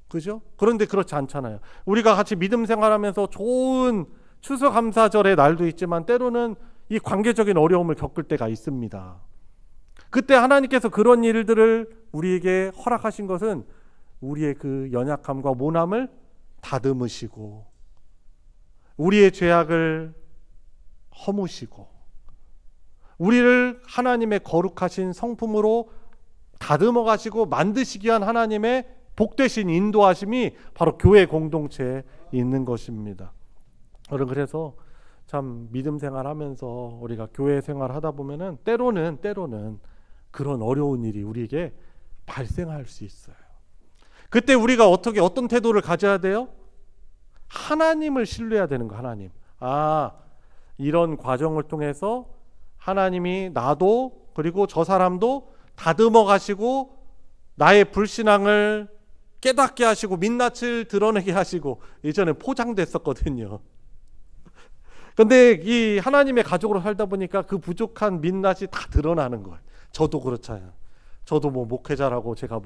Speaker 2: 그죠? 그런데 그렇지 않잖아요. 우리가 같이 믿음 생활하면서 좋은 추수감사절의 날도 있지만 때로는 이 관계적인 어려움을 겪을 때가 있습니다. 그때 하나님께서 그런 일들을 우리에게 허락하신 것은 우리의 그 연약함과 모남을 다듬으시고 우리의 죄악을 허무시고 우리를 하나님의 거룩하신 성품으로 다듬어 가시고 만드시기 위한 하나님의 복되신 인도하심이 바로 교회 공동체에 있는 것입니다. 여러분, 그래서 참 믿음 생활하면서 우리가 교회 생활하다 보면은 때로는 그런 어려운 일이 우리에게 발생할 수 있어요. 그때 우리가 어떤 태도를 가져야 돼요? 하나님을 신뢰해야 되는 거. 하나님. 이런 과정을 통해서 하나님이 나도 그리고 저 사람도 다듬어 가시고 나의 불신앙을 깨닫게 하시고 민낯을 드러내게 하시고 예전에 포장됐었거든요. 근데 이 하나님의 가족으로 살다 보니까 그 부족한 민낯이 다 드러나는 거예요. 저도 그렇잖아요. 저도 뭐 목회자라고 제가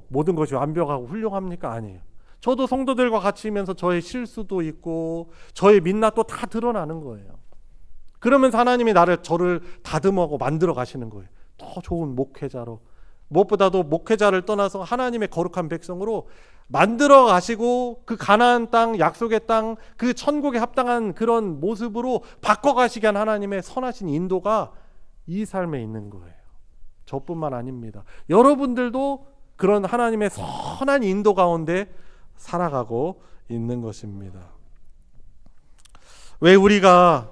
Speaker 2: 모든 것이 완벽하고 훌륭합니까? 아니에요. 저도 성도들과 같이 있면서 저의 실수도 있고 저의 민낯도 다 드러나는 거예요. 그러면서 하나님이 저를 다듬어고 만들어 가시는 거예요. 더 좋은 목회자로, 무엇보다도 목회자를 떠나서 하나님의 거룩한 백성으로 만들어 가시고 그 가나안 땅, 약속의 땅, 그 천국에 합당한 그런 모습으로 바꿔 가시게 한 하나님의 선하신 인도가 이 삶에 있는 거예요. 저뿐만 아닙니다. 여러분들도 그런 하나님의 선한 인도 가운데 살아가고 있는 것입니다. 왜 우리가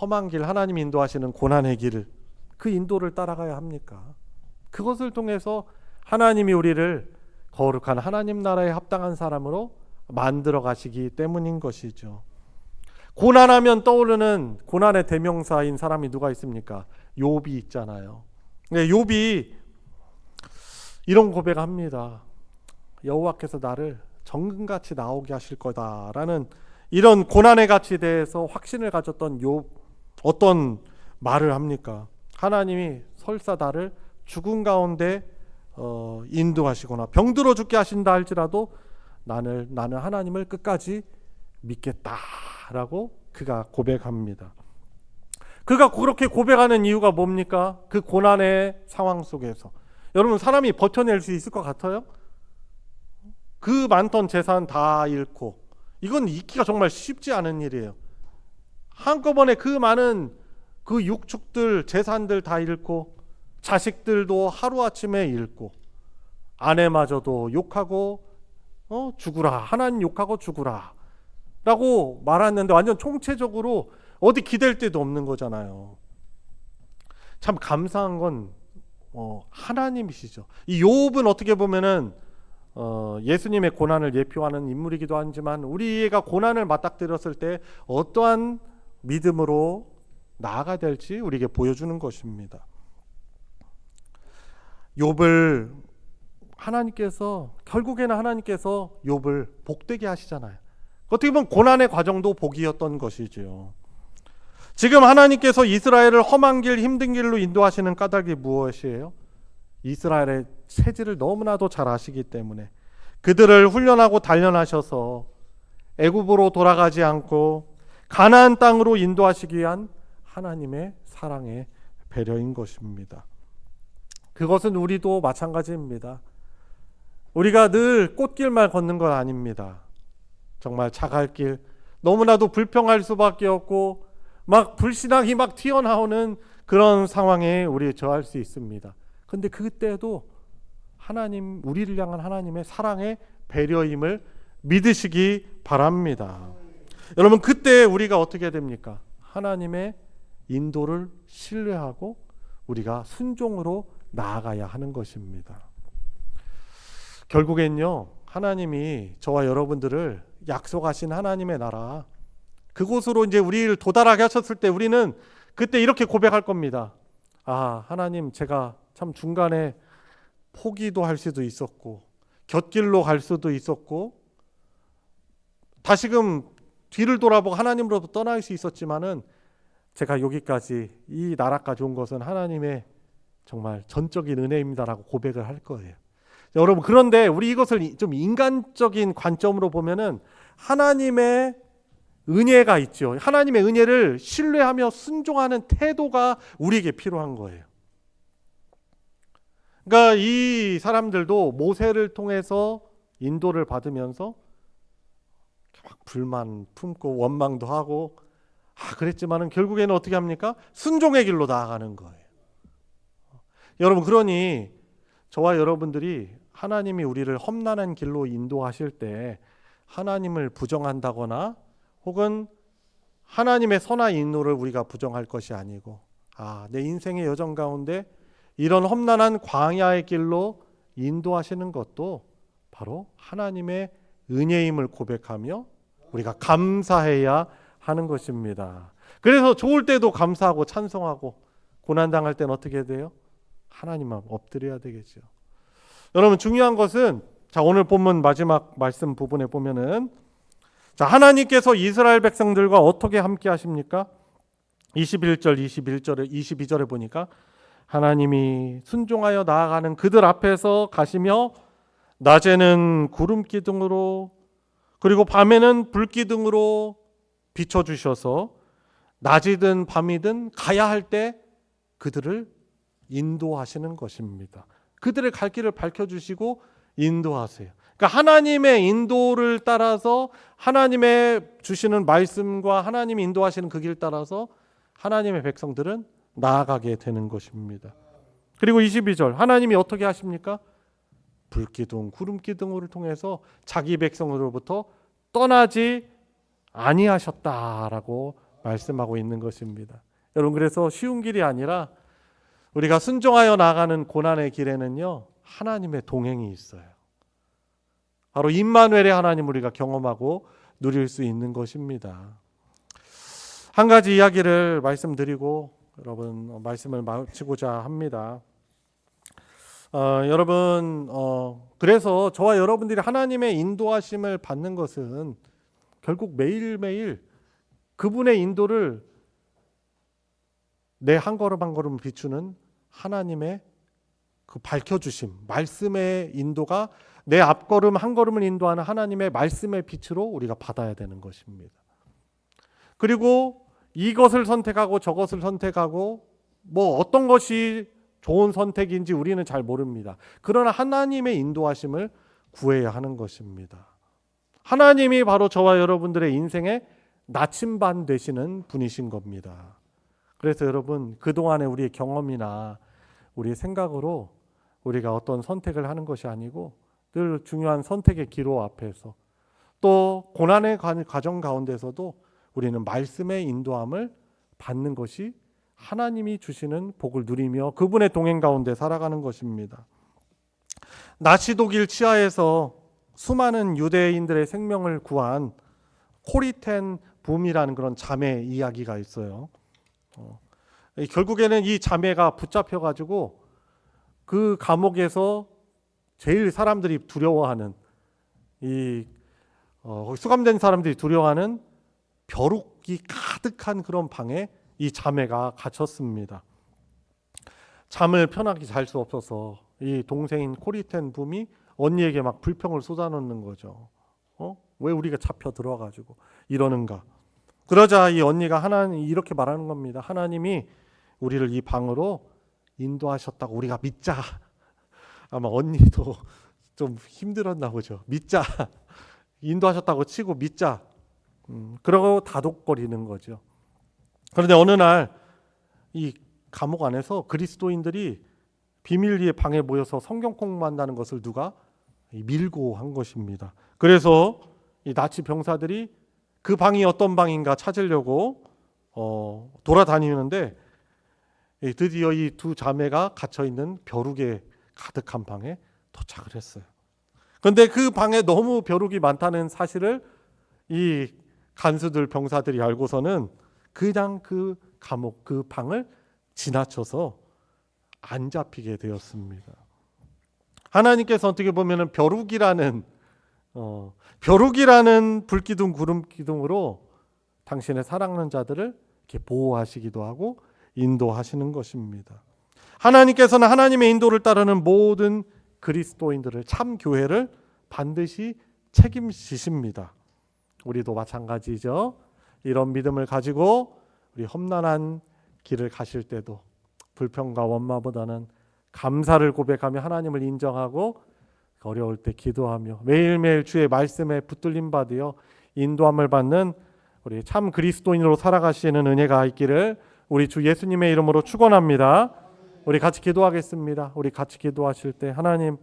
Speaker 2: 험한 길, 하나님 인도하시는 고난의 길을, 그 인도를 따라가야 합니까? 그것을 통해서 하나님이 우리를 거룩한 하나님 나라에 합당한 사람으로 만들어 가시기 때문인 것이죠. 고난하면 떠오르는 고난의 대명사인 사람이 누가 있습니까? 욥이 있잖아요. 네, 욥이 이런 고백합니다. 여호와께서 나를 정금같이 나오게 하실 거다라는 이런 고난의 가치에 대해서 확신을 가졌던 욥, 어떤 말을 합니까? 하나님이 설사 나를 죽음 가운데 인도하시거나 병들어 죽게 하신다 할지라도 나는 하나님을 끝까지 믿겠다라고 그가 고백합니다. 그가 그렇게 고백하는 이유가 뭡니까? 그 고난의 상황 속에서 여러분, 사람이 버텨낼 수 있을 것 같아요? 그 많던 재산 다 잃고, 이건 잊기가 정말 쉽지 않은 일이에요. 한꺼번에 그 많은 그 육축들, 재산들 다 잃고, 자식들도 하루아침에 잃고, 아내마저도 욕하고 죽으라, 하나님 욕하고 죽으라 라고 말했는데 완전 총체적으로 어디 기댈 데도 없는 거잖아요. 참 감사한 건 하나님이시죠. 이 욥은 어떻게 보면은 예수님의 고난을 예표하는 인물이기도 하지만 우리가 고난을 맞닥뜨렸을 때 어떠한 믿음으로 나아가야 될지 우리에게 보여주는 것입니다. 욥을 결국에는 하나님께서 욥을 복되게 하시잖아요. 어떻게 보면 고난의 과정도 복이었던 것이지요. 지금 하나님께서 이스라엘을 험한 길, 힘든 길로 인도하시는 까닭이 무엇이에요? 이스라엘의 체질을 너무나도 잘 아시기 때문에 그들을 훈련하고 단련하셔서 애굽으로 돌아가지 않고 가나안 땅으로 인도하시기 위한 하나님의 사랑의 배려인 것입니다. 그것은 우리도 마찬가지입니다. 우리가 늘 꽃길만 걷는 건 아닙니다. 정말 자갈길, 너무나도 불평할 수밖에 없고 막 불신앙이 막 튀어나오는 그런 상황에 우리 처할 수 있습니다. 근데 그때도 하나님, 우리를 향한 하나님의 사랑의 배려임을 믿으시기 바랍니다. 여러분, 그때 우리가 어떻게 됩니까? 하나님의 인도를 신뢰하고 우리가 순종으로 나아가야 하는 것입니다. 결국엔요, 하나님이 저와 여러분들을 약속하신 하나님의 나라, 그곳으로 이제 우리를 도달하게 하셨을 때 우리는 그때 이렇게 고백할 겁니다. 아, 하나님, 제가 참 중간에 포기도 할 수도 있었고 곁길로 갈 수도 있었고 다시금 뒤를 돌아보고 하나님으로부터 떠날 수 있었지만은 제가 여기까지, 이 나라까지 온 것은 하나님의 정말 전적인 은혜입니다라고 고백을 할 거예요. 여러분, 그런데 우리 이것을 좀 인간적인 관점으로 보면은 하나님의 은혜가 있죠. 하나님의 은혜를 신뢰하며 순종하는 태도가 우리에게 필요한 거예요. 그러니까 이 사람들도 모세를 통해서 인도를 받으면서 막 불만 품고 원망도 하고 그랬지만은 결국에는 어떻게 합니까? 순종의 길로 나아가는 거예요. 여러분, 그러니 저와 여러분들이 하나님이 우리를 험난한 길로 인도하실 때 하나님을 부정한다거나 혹은 하나님의 선한 인도를 우리가 부정할 것이 아니고, 내 인생의 여정 가운데 이런 험난한 광야의 길로 인도하시는 것도 바로 하나님의 은혜임을 고백하며 우리가 감사해야 하는 것입니다. 그래서 좋을 때도 감사하고 찬송하고 고난당할 때는 어떻게 돼요? 하나님 앞 엎드려야 되겠죠. 여러분, 중요한 것은 오늘 본문 마지막 말씀 부분에 보면은 하나님께서 이스라엘 백성들과 어떻게 함께 하십니까? 21절, 22절에 보니까 하나님이 순종하여 나아가는 그들 앞에서 가시며 낮에는 구름 기둥으로 그리고 밤에는 불 기둥으로 비춰주셔서 낮이든 밤이든 가야 할 때 그들을 인도하시는 것입니다. 그들의 갈 길을 밝혀주시고 인도하세요. 그러니까 하나님의 인도를 따라서 하나님의 주시는 말씀과 하나님이 인도하시는 그 길 따라서 하나님의 백성들은 나아가게 되는 것입니다. 그리고 22절, 하나님이 어떻게 하십니까? 불기둥, 구름기둥을 통해서 자기 백성으로부터 떠나지 아니하셨다라고 말씀하고 있는 것입니다. 여러분, 그래서 쉬운 길이 아니라 우리가 순종하여 나가는 고난의 길에는요, 하나님의 동행이 있어요. 바로 임마누엘의 하나님 우리가 경험하고 누릴 수 있는 것입니다. 한 가지 이야기를 말씀드리고 여러분 말씀을 마치고자 합니다. 여러분 그래서 저와 여러분들이 하나님의 인도하심을 받는 것은 결국 매일매일 그분의 인도를 내 한 걸음 한 걸음 비추는 하나님의 그 밝혀주심, 말씀의 인도가 내 앞걸음 한 걸음을 인도하는 하나님의 말씀의 빛으로 우리가 받아야 되는 것입니다. 그리고 이것을 선택하고 저것을 선택하고 뭐 어떤 것이 좋은 선택인지 우리는 잘 모릅니다. 그러나 하나님의 인도하심을 구해야 하는 것입니다. 하나님이 바로 저와 여러분들의 인생의 나침반 되시는 분이신 겁니다. 그래서 여러분 그동안의 우리의 경험이나 우리의 생각으로 우리가 어떤 선택을 하는 것이 아니고 늘 중요한 선택의 기로 앞에서 또 고난의 과정 가운데서도 우리는 말씀의 인도함을 받는 것이 하나님이 주시는 복을 누리며 그분의 동행 가운데 살아가는 것입니다. 나치 독일 치하에서 수많은 유대인들의 생명을 구한 코리텐 붐이라는 그런 자매 이야기가 있어요. 결국에는 이 자매가 붙잡혀가지고 그 감옥에서 제일 사람들이 두려워하는 수감된 사람들이 두려워하는 벼룩이 가득한 그런 방에 이 자매가 갇혔습니다. 잠을 편하게 잘 수 없어서 이 동생인 코리텐 붐이 언니에게 막 불평을 쏟아놓는 거죠. 왜 우리가 잡혀 들어와가지고 이러는가? 그러자 이 언니가 하나님 이렇게 말하는 겁니다. 하나님이 우리를 이 방으로 인도하셨다고 우리가 믿자. 아마 언니도 좀 힘들었나 보죠. 믿자. 인도하셨다고 치고 믿자. 그러고 다독거리는 거죠. 그런데 어느 날 이 감옥 안에서 그리스도인들이 비밀리에 방에 모여서 성경 공부한다는 것을 누가 밀고 한 것입니다. 그래서 이 나치 병사들이 그 방이 어떤 방인가 찾으려고 돌아다니는데 드디어 이 두 자매가 갇혀있는 벼룩에 가득한 방에 도착을 했어요. 그런데 그 방에 너무 벼룩이 많다는 사실을 이 간수들 병사들이 알고서는 그냥 그 감옥 그 방을 지나쳐서 안 잡히게 되었습니다. 하나님께서 어떻게 보면은 벼룩이라는 불기둥 구름 기둥으로 당신의 사랑하는 자들을 이렇게 보호하시기도 하고 인도하시는 것입니다. 하나님께서는 하나님의 인도를 따르는 모든 그리스도인들을 참 교회를 반드시 책임지십니다. 우리도 마찬가지죠. 이런 믿음을 가지고 우리 험난한 길을 가실 때도 불평과 원망보다는 감사를 고백하며 하나님을 인정하고 어려울 때 기도하며 매일매일 주의 말씀에 붙들림 받으여 인도함을 받는 우리 참 그리스도인으로 살아가시는 은혜가 있기를 우리 주 예수님의 이름으로 축원합니다. 우리 같이 기도하겠습니다. 우리 같이 기도하실 때 하나님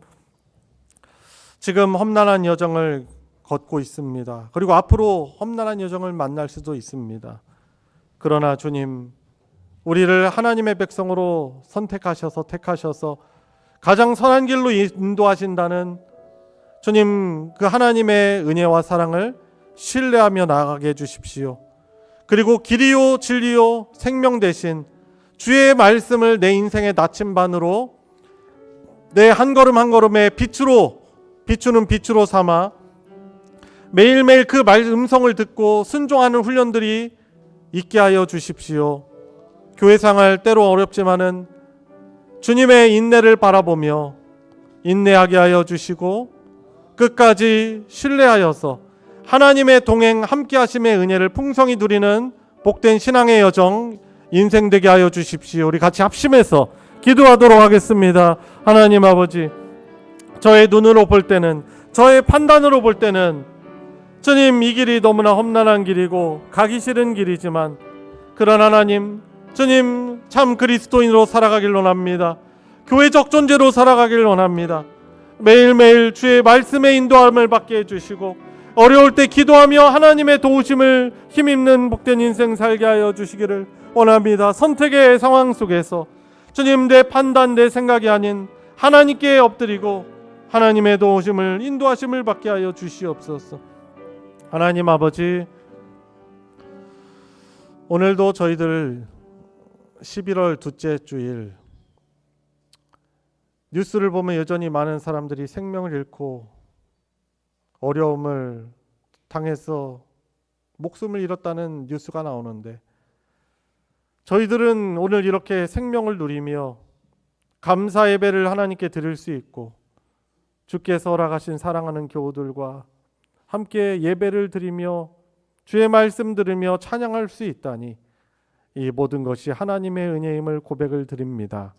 Speaker 2: 지금 험난한 여정을 걷고 있습니다. 그리고 앞으로 험난한 여정을 만날 수도 있습니다. 그러나 주님 우리를 하나님의 백성으로 선택하셔서 택하셔서 가장 선한 길로 인도하신다는 주님 그 하나님의 은혜와 사랑을 신뢰하며 나아가게 해주십시오. 그리고 길이요 진리요 생명 되신 주의 말씀을 내 인생의 나침반으로 내 한 걸음 한 걸음의 비추는 빛으로 삼아 매일매일 그 음성을 듣고 순종하는 훈련들이 있게 하여 주십시오. 교회 생활 때로 어렵지만은 주님의 인내를 바라보며 인내하게 하여 주시고 끝까지 신뢰하여서 하나님의 동행 함께 하심의 은혜를 풍성히 누리는 복된 신앙의 여정 인생 되게 하여 주십시오. 우리 같이 합심해서 기도하도록 하겠습니다. 하나님 아버지 저의 눈으로 볼 때는 저의 판단으로 볼 때는 주님 이 길이 너무나 험난한 길이고 가기 싫은 길이지만 그런 하나님 주님 참 그리스도인으로 살아가길 원합니다. 교회적 존재로 살아가길 원합니다. 매일매일 주의 말씀의 인도함을 받게 해주시고 어려울 때 기도하며 하나님의 도우심을 힘입는 복된 인생 살게 하여 주시기를 원합니다. 선택의 상황 속에서 주님 내 판단 내 생각이 아닌 하나님께 엎드리고 하나님의 도우심을 인도하심을 받게 하여 주시옵소서. 하나님 아버지 오늘도 저희들 11월 둘째 주일 뉴스를 보면 여전히 많은 사람들이 생명을 잃고 어려움을 당해서 목숨을 잃었다는 뉴스가 나오는데, 저희들은 오늘 이렇게 생명을 누리며 감사 예배를 하나님께 드릴 수 있고 주께서 허락하신 사랑하는 교우들과 함께 예배를 드리며 주의 말씀 들으며 찬양할 수 있다니, 이 모든 것이 하나님의 은혜임을 고백을 드립니다.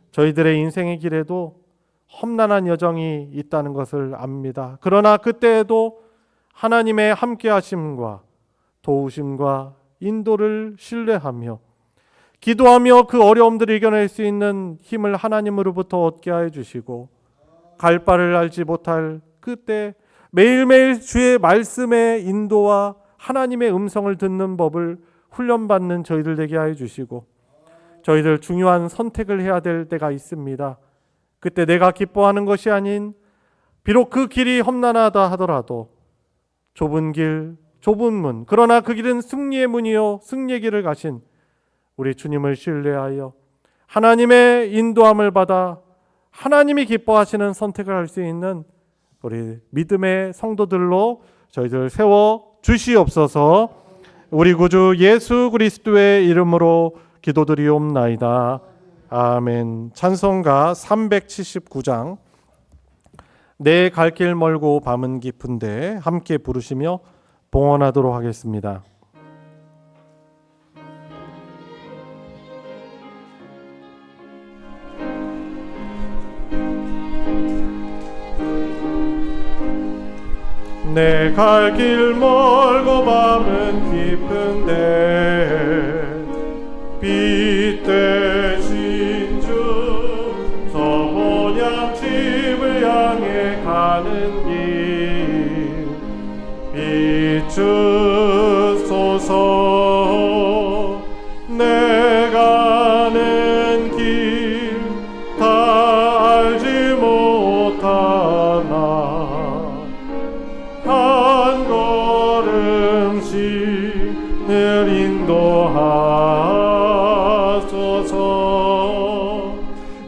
Speaker 2: 저희들의 인생의 길에도 험난한 여정이 있다는 것을 압니다. 그러나 그때에도 하나님의 함께 하심과 도우심과 인도를 신뢰하며 기도하며 그 어려움들을 이겨낼 수 있는 힘을 하나님으로부터 얻게 하여 주시고, 갈 바를 알지 못할 그때 매일매일 주의 말씀의 인도와 하나님의 음성을 듣는 법을 훈련받는 저희들 되게 하여 주시고, 저희들 중요한 선택을 해야 될 때가 있습니다. 그때 내가 기뻐하는 것이 아닌, 비록 그 길이 험난하다 하더라도 좁은 길, 좁은 문, 그러나 그 길은 승리의 문이요 승리의 길을 가신 우리 주님을 신뢰하여 하나님의 인도함을 받아 하나님이 기뻐하시는 선택을 할 수 있는 우리 믿음의 성도들로 저희들 세워 주시옵소서. 우리 구주 예수 그리스도의 이름으로 기도드리옵나이다. 아멘. 찬송가 379장 내 갈 길 멀고 밤은 깊은데 함께 부르시며 봉헌하도록 하겠습니다.
Speaker 1: 내 갈 길 멀고 밤은 깊은데 빛 대신 주 서본향 집을 향해 가는 길 비추소서. 내 가는 길 다 알지 못하나 한 걸음씩 늘 인도하소서.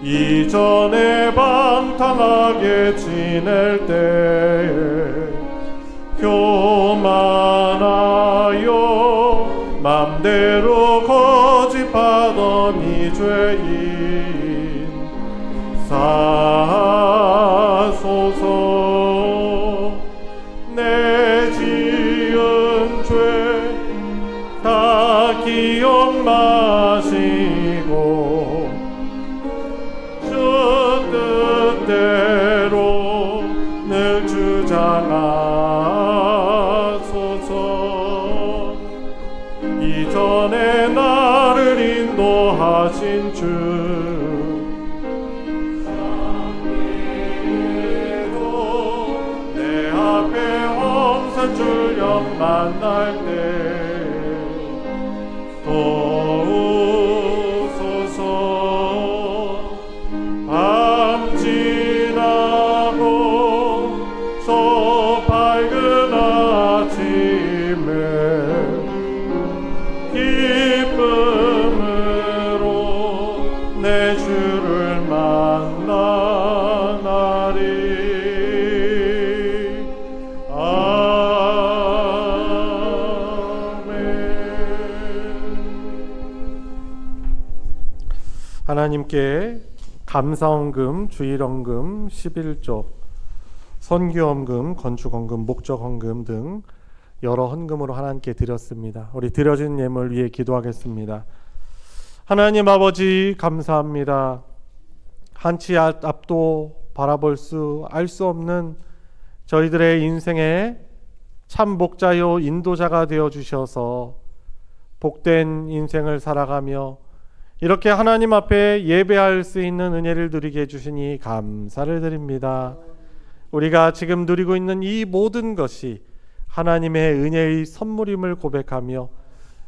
Speaker 1: 이전에 방탕하게 지낼 때에 교만하여 맘대로 거짓하던 이 죄인 사소서. 내 지은 죄 다 기억 마시고 주 뜻대로 늘 주장하소서. 이전에 나를 인도하신 주 주령 만날 때 도우소서. 밤 지나고 저 밝은 아침에 기쁨으로 내 주를 만나나리.
Speaker 2: 하나님께 감사헌금, 주일헌금, 11조, 선교헌금, 건축헌금, 목적헌금 등 여러 헌금으로 하나님께 드렸습니다. 우리 드려진 예물 위해 기도하겠습니다. 하나님 아버지 감사합니다. 한치 앞도 바라볼 알 수 없는 저희들의 인생의 참 목자요 인도자가 되어 주셔서 복된 인생을 살아가며 이렇게 하나님 앞에 예배할 수 있는 은혜를 누리게 해주시니 감사를 드립니다. 우리가 지금 누리고 있는 이 모든 것이 하나님의 은혜의 선물임을 고백하며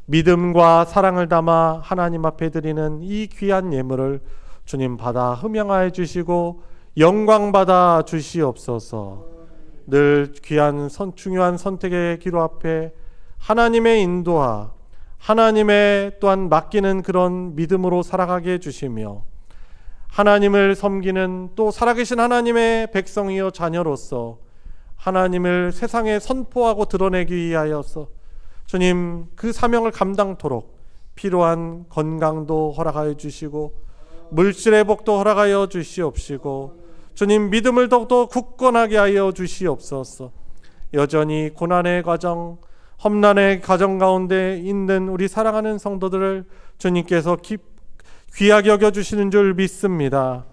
Speaker 2: 믿음과 사랑을 담아 하나님 앞에 드리는 이 귀한 예물을 주님 받아 흠양하여 주시고 영광 받아 주시옵소서. 늘 귀한 중요한 선택의 기로 앞에 하나님의 인도와 하나님의 또한 맡기는 그런 믿음으로 살아가게 해주시며 하나님을 섬기는 또 살아계신 하나님의 백성이요 자녀로서 하나님을 세상에 선포하고 드러내기 위하여서 주님 그 사명을 감당토록 필요한 건강도 허락하여 주시고 물질의 복도 허락하여 주시옵시고 주님 믿음을 더욱더 굳건하게 하여 주시옵소서. 여전히 고난의 과정, 험난의 가정 가운데 있는 우리 사랑하는 성도들을 주님께서 귀하게 여겨주시는 줄 믿습니다.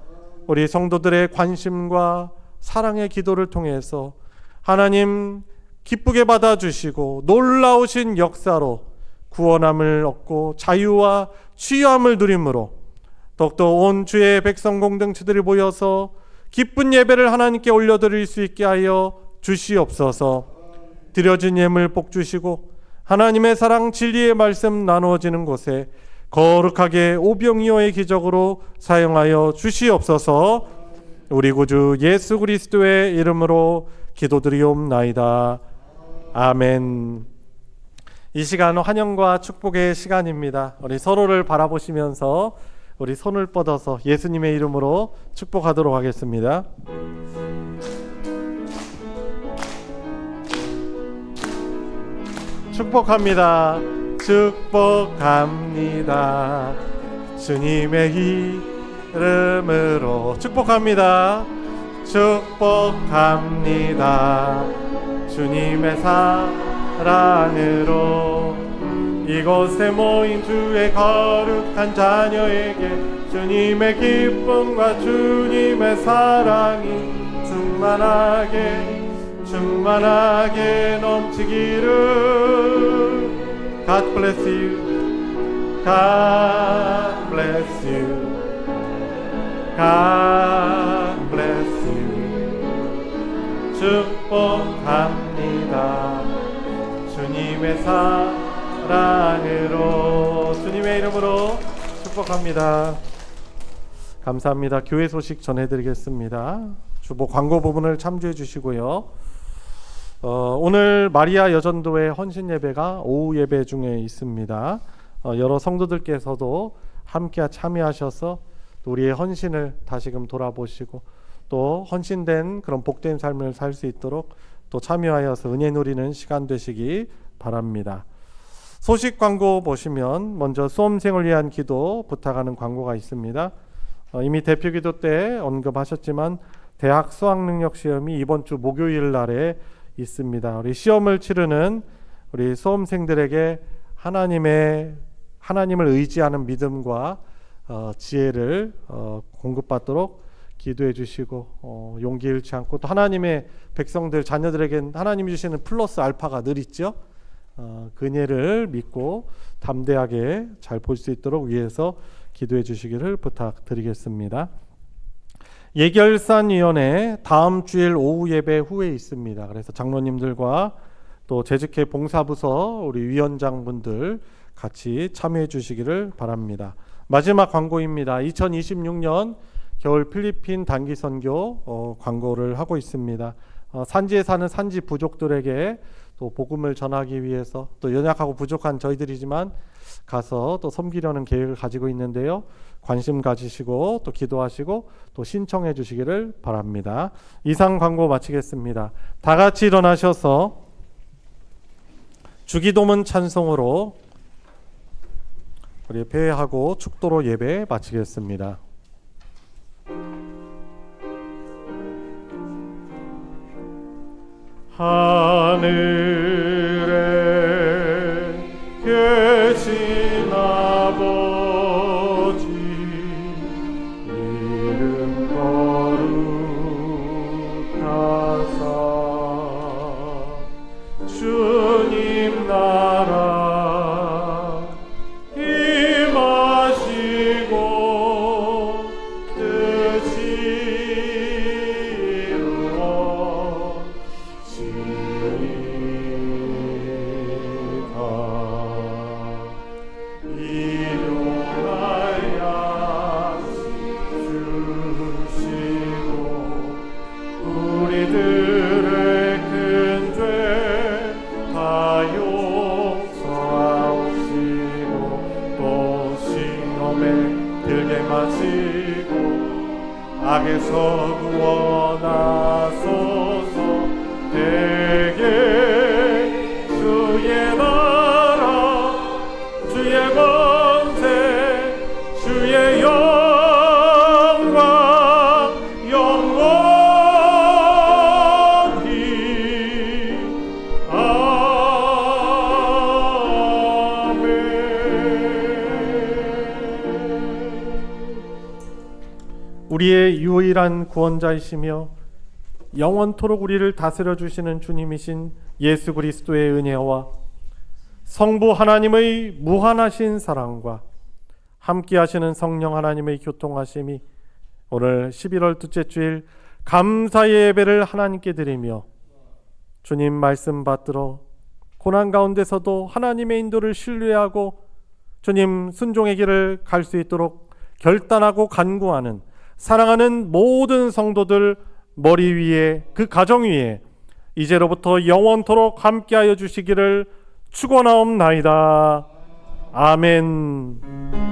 Speaker 2: 우리 성도들의 관심과 사랑의 기도를 통해서 하나님 기쁘게 받아주시고 놀라우신 역사로 구원함을 얻고 자유와 치유함을 누림으로 더욱더 온 주의 백성 공동체들이 모여서 기쁜 예배를 하나님께 올려드릴 수 있게 하여 주시옵소서. 드려진 예물 복 주시고 하나님의 사랑 진리의 말씀 나누어지는 곳에 거룩하게 오병이어의 기적으로 사용하여 주시옵소서. 우리 구주 예수 그리스도의 이름으로 기도드리옵나이다. 아멘. 이 시간은 환영과 축복의 시간입니다. 우리 서로를 바라보시면서 우리 손을 뻗어서 예수님의 이름으로 축복하도록 하겠습니다. 축복합니다. 축복합니다. 주님의 이름으로 축복합니다. 축복합니다. 주님의 사랑으로 이곳에 모인 주의 거룩한 자녀에게 주님의 기쁨과 주님의 사랑이 충만하게 넘치기를. God bless you. God bless you. God bless you. 축복합니다. 주님의 사랑으로 주님의 이름으로 축복합니다. 감사합니다. 교회 소식 전해드리겠습니다. 주보 광고 부분을 참조해 주시고요. 오늘 마리아 여전도회 헌신 예배가 오후 예배 중에 있습니다. 여러 성도들께서도 함께 참여하셔서 우리의 헌신을 다시금 돌아보시고 또 헌신된 그런 복된 삶을 살 수 있도록 또 참여하여서 은혜 누리는 시간 되시기 바랍니다. 소식 광고 보시면 먼저 수험생을 위한 기도 부탁하는 광고가 있습니다. 이미 대표 기도 때 언급하셨지만 대학 수학능력 시험이 이번 주 목요일 날에 있습니다. 우리 시험을 치르는 우리 수험생들에게 하나님을 의지하는 믿음과 지혜를 공급받도록 기도해 주시고 용기 잃지 않고 또 하나님의 백성들 자녀들에겐 하나님이 주시는 플러스 알파가 늘 있죠. 그 은혜를 믿고 담대하게 잘 볼 수 있도록 위해서 기도해 주시기를 부탁드리겠습니다. 예결산위원회 다음 주일 오후 예배 후에 있습니다. 그래서 장로님들과 또 재직회 봉사부서 우리 위원장분들 같이 참여해 주시기를 바랍니다. 마지막 광고입니다. 2026년 겨울 필리핀 단기 선교 광고를 하고 있습니다. 산지에 사는 산지 부족들에게 또 복음을 전하기 위해서 또 연약하고 부족한 저희들이지만 가서 또 섬기려는 계획을 가지고 있는데요. 관심 가지시고 또 기도하시고 또 신청해 주시기를 바랍니다. 이상 광고 마치겠습니다. 다 같이 일어나셔서 주기도문 찬송으로 우리 회하고 축도로 예배 마치겠습니다. 하늘에 계신 아버지 이름 거룩하사 주님 나라 임하시고 뜻이 우리들의 큰 죄 다 용서하옵시고 악에서 구원하소서. 대개 주의 나라 주의 권세 주의 영광 영원히 아멘. 우리의 유일한 구원자이시며 영원토록 우리를 다스려 주시는 주님이신 예수 그리스도의 은혜와 성부 하나님의 무한하신 사랑과 함께 하시는 성령 하나님의 교통하심이 오늘 11월 둘째 주일 감사의 예배를 하나님께 드리며 주님 말씀 받들어 고난 가운데서도 하나님의 인도를 신뢰하고 주님 순종의 길을 갈 수 있도록 결단하고 간구하는 사랑하는 모든 성도들 머리 위에 그 가정 위에 이제로부터 영원토록 함께하여 주시기를 축원하옵나이다. 아멘.